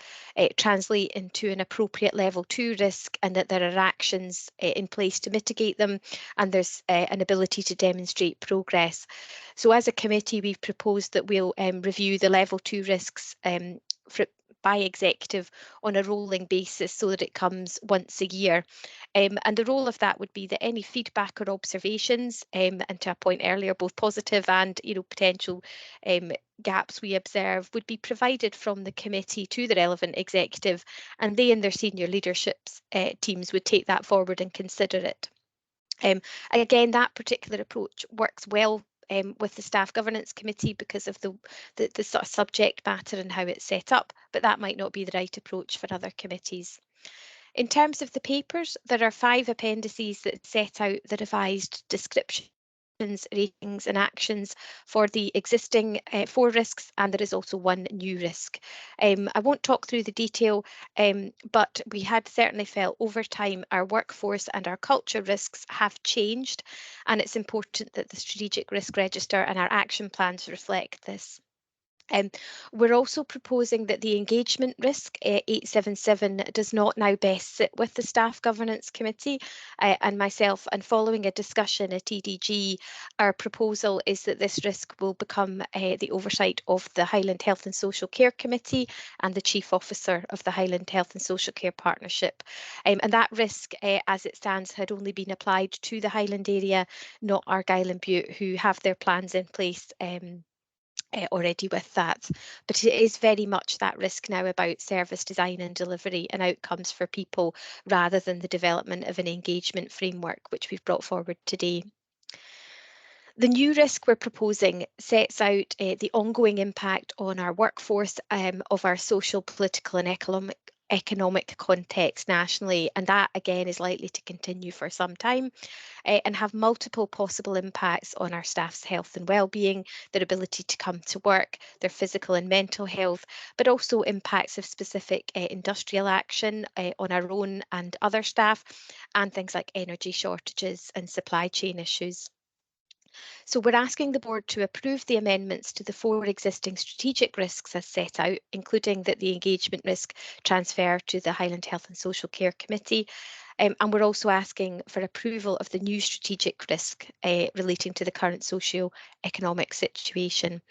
translate into an appropriate level 2 risk and that there are actions in place to mitigate them and there's an ability to demonstrate progress. So as a committee, we've proposed that we'll review the level 2 risks by executive on a rolling basis so that it comes once a year. And the role of that would be that any feedback or observations, and to a point earlier, both positive and potential gaps we observe, would be provided from the committee to the relevant executive, and they and their senior leadership teams would take that forward and consider it. Again, that particular approach works well with the Staff Governance Committee because of the sort of subject matter and how it's set up, but that might not be the right approach for other committees. In terms of the papers, there are 5 appendices that set out the revised descriptions, ratings and actions for the existing 4 risks, and there is also 1 new risk. I won't talk through the detail, but we had certainly felt over time our workforce and our culture risks have changed, and it's important that the strategic risk register and our action plans reflect this. We're also proposing that the engagement risk 877 does not now best sit with the Staff Governance Committee and myself, and following a discussion at EDG, our proposal is that this risk will become the oversight of the Highland Health and Social Care Committee and the Chief Officer of the Highland Health and Social Care Partnership. And that risk, as it stands, had only been applied to the Highland area, not Argyll and Bute, who have their plans in place already with that. But it is very much that risk now about service design and delivery and outcomes for people, rather than the development of an engagement framework, which we've brought forward today. The new risk we're proposing sets out the ongoing impact on our workforce of our social, political and economic context nationally, and that again is likely to continue for some time and have multiple possible impacts on our staff's health and well-being, their ability to come to work, their physical and mental health, but also impacts of specific industrial action on our own and other staff, and things like energy shortages and supply chain issues. So we're asking the board to approve the amendments to the 4 existing strategic risks as set out, including that the engagement risk transfer to the Highland Health and Social Care Committee. And we're also asking for approval of the new strategic risk relating to the current socio-economic situation.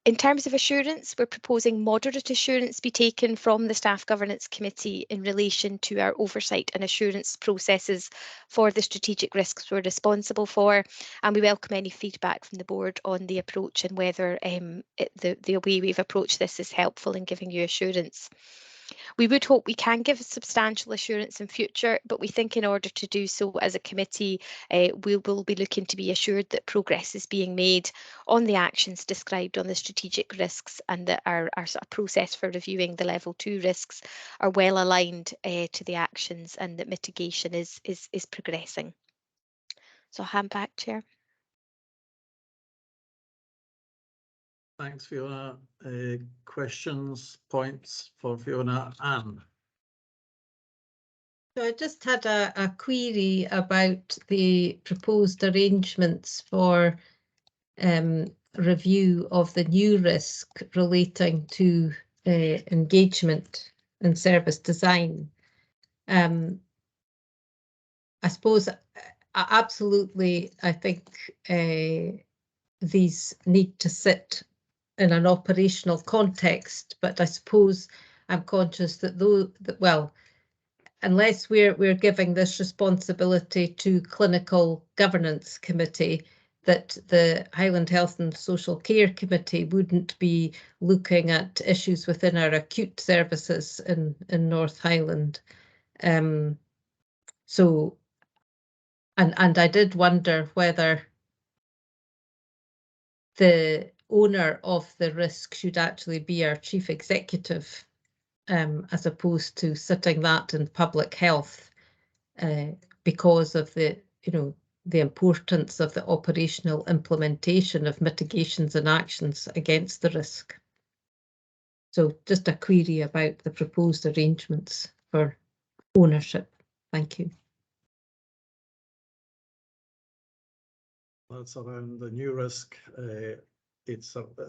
In terms of assurance, we're proposing moderate assurance be taken from the Staff Governance Committee in relation to our oversight and assurance processes for the strategic risks we're responsible for, and we welcome any feedback from the board on the approach and whether the way we've approached this is helpful in giving you assurance. We would hope we can give substantial assurance in future, but we think in order to do so as a committee, we will be looking to be assured that progress is being made on the actions described on the strategic risks, and that our sort of process for reviewing the level 2 risks are well aligned to the actions, and that mitigation is progressing. So I'll hand back, Chair. Thanks, Fiona. Questions, points for Fiona? Anne? So I just had a query about the proposed arrangements for review of the new risk relating to engagement and service design. I suppose absolutely, I think these need to sit in an operational context, but I suppose I'm conscious that well, unless we're giving this responsibility to Clinical Governance Committee, that the Highland Health and Social Care Committee wouldn't be looking at issues within our acute services in North Highland. So, and I did wonder whether the owner of the risk should actually be our chief executive, as opposed to sitting that in public health, because of the importance of the operational implementation of mitigations and actions against the risk. So just a query about the proposed arrangements for ownership. Thank you. That's around the new risk,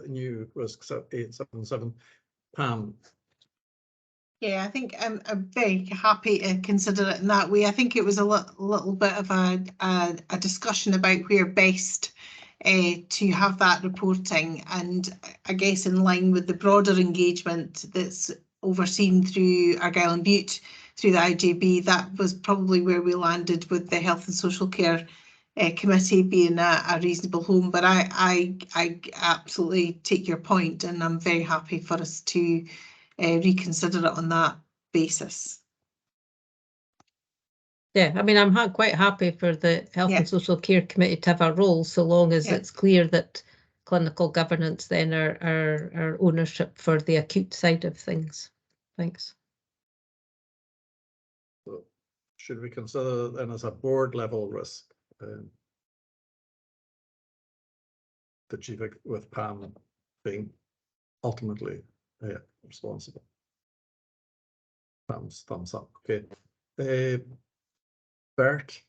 new risk 877. Pam? Yeah, I think I'm very happy to consider it in that way. I think it was a little bit of a discussion about where best to have that reporting, and I guess in line with the broader engagement that's overseen through Argyll and Bute, through the IJB, that was probably where we landed with the Health and Social Care Committee being a reasonable home. But I absolutely take your point, and I'm very happy for us to reconsider it on that basis. Yeah, I mean, I'm quite happy for the Health and Social Care Committee to have a role, so long as it's clear that clinical governance then are ownership for the acute side of things. Thanks. So should we consider then as a board level risk, the chief with Pam being ultimately responsible? Pam's thumbs up. Okay. Bert.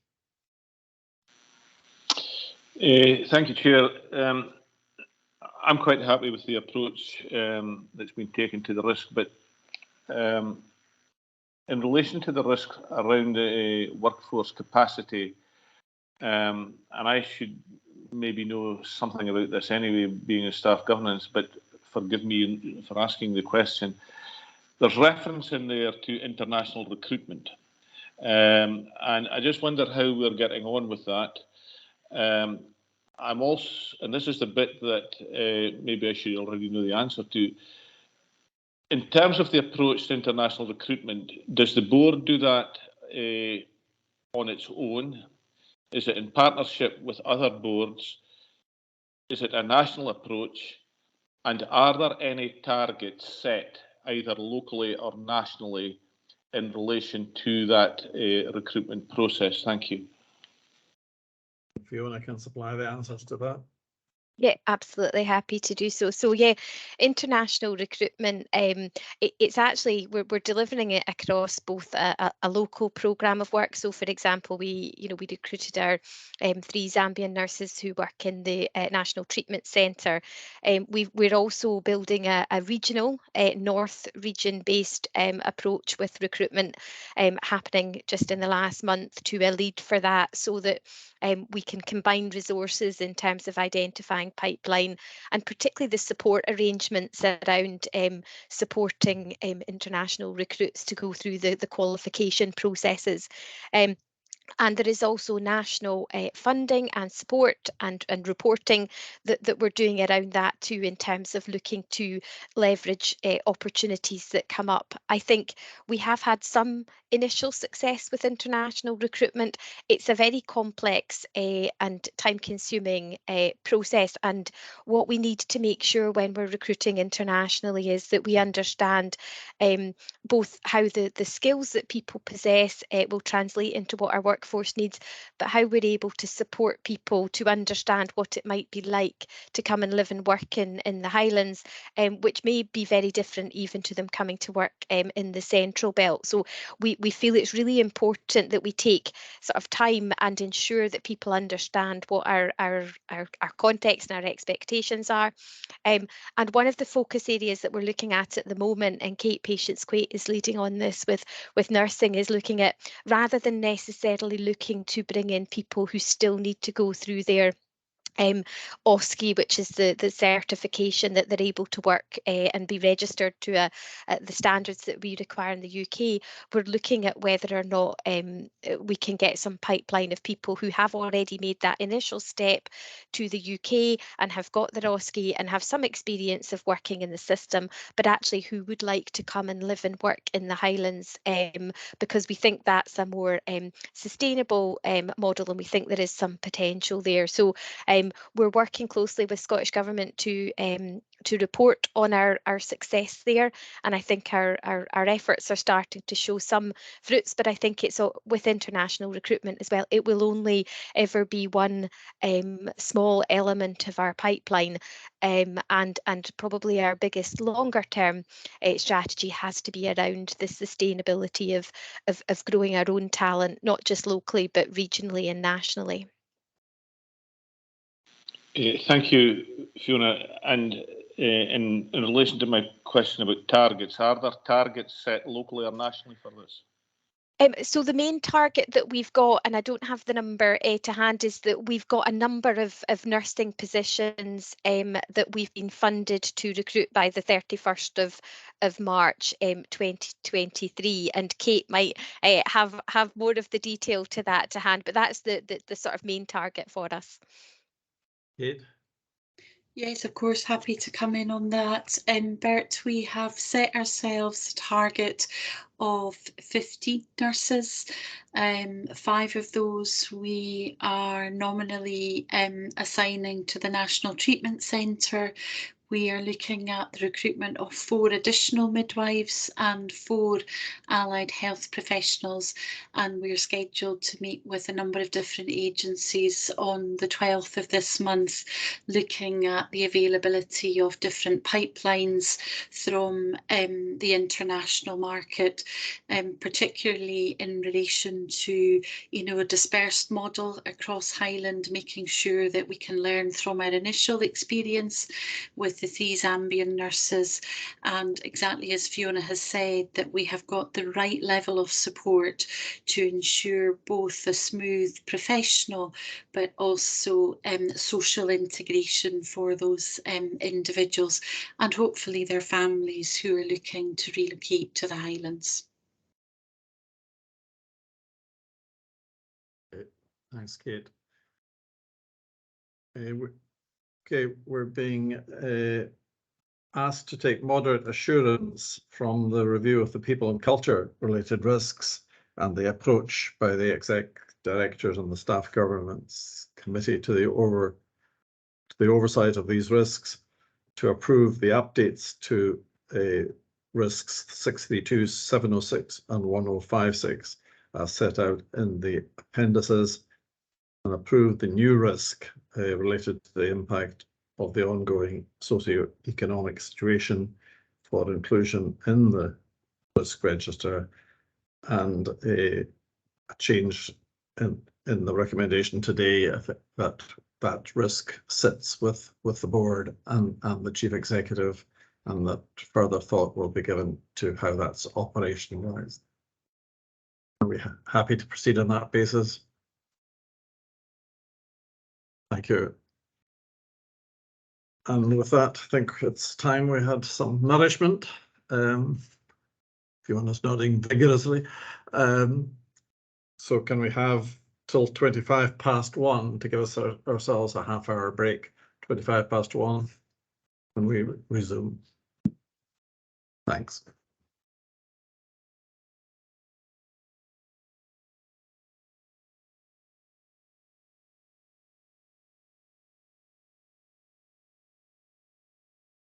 Thank you, Chair. I'm quite happy with the approach that's been taken to the risk, but in relation to the risk around the workforce capacity, and I should maybe know something about this anyway, being a staff governance, but forgive me for asking the question. There's reference in there to international recruitment, and I just wonder how we're getting on with that. I'm also, and this is the bit that maybe I should already know the answer to, in terms of the approach to international recruitment, does the board do that on its own? Is it in partnership with other boards? Is it a national approach? And are there any targets set, either locally or nationally, in relation to that recruitment process? Thank you. Fiona can supply the answers to that. Yeah, absolutely happy to do so. So yeah, international recruitment, it's actually, we're delivering it across both a local programme of work. So for example, we recruited our 3 Zambian nurses who work in the National Treatment Centre. We're also building a regional, North region based approach with recruitment happening just in the last month to a lead for that, so that we can combine resources in terms of identifying pipeline, and particularly the support arrangements around supporting international recruits to go through the qualification processes. And there is also national funding and support and reporting that we're doing around that too, in terms of looking to leverage opportunities that come up. I think we have had some initial success with international recruitment. It's a very complex and time-consuming process, and what we need to make sure when we're recruiting internationally is that we understand both how the skills that people possess will translate into what our workforce needs, but how we're able to support people to understand what it might be like to come and live and work in the Highlands, which may be very different even to them coming to work in the Central Belt. So we feel it's really important that we take sort of time and ensure that people understand what our context and our expectations are. And one of the focus areas that we're looking at the moment, and Kate Patience-Quate is leading on this with nursing, is looking at, rather than necessarily looking to bring in people who still need to go through their OSCE, which is the certification that they're able to work and be registered to the standards that we require in the UK. We're looking at whether or not we can get some pipeline of people who have already made that initial step to the UK and have got their OSCE and have some experience of working in the system, but actually who would like to come and live and work in the Highlands, because we think that's a more sustainable model, and we think there is some potential there. So we're working closely with Scottish Government to report on our success there, and I think our efforts are starting to show some fruits. But I think it's with international recruitment as well, it will only ever be one small element of our pipeline, and probably our biggest longer term strategy has to be around the sustainability of growing our own talent, not just locally but regionally and nationally. Thank you, Fiona. And in relation to my question about targets, are there targets set locally or nationally for this? So the main target that we've got, and I don't have the number to hand, is that we've got a number of nursing positions that we've been funded to recruit by the 31st of March 2023. And Kate might have more of the detail to that to hand, but that's the sort of main target for us. Kate? Yes, of course, happy to come in on that. Bert, we have set ourselves a target of 50 nurses. 5 of those we are nominally assigning to the National Treatment Centre. We are looking at the recruitment of 4 additional midwives and 4 allied health professionals, and we're scheduled to meet with a number of different agencies on the 12th of this month, looking at the availability of different pipelines from the international market, particularly in relation to, you know, a dispersed model across Highland, making sure that we can learn from our initial experience with the 3 Zambian nurses, and exactly as Fiona has said, that we have got the right level of support to ensure both a smooth professional but also social integration for those individuals and hopefully their families who are looking to relocate to the Highlands. Thanks, Kate. Okay, we're being asked to take moderate assurance from the review of the people and culture related risks and the approach by the exec directors and the staff governance committee to the oversight of these risks, to approve the updates to risks 632, 706 and 1056 as set out in the appendices, and approve the new risk related to the impact of the ongoing socio-economic situation for inclusion in the risk register, and a change in the recommendation today that risk sits with the board and the chief executive, and that further thought will be given to how that's operationalized. Are we happy to proceed on that basis? Thank you. And with that, I think it's time we had some nourishment. Fiona's nodding vigorously. So can we have till 1:25 to give us ourselves a half-hour break? 1:25 when we resume. Thanks.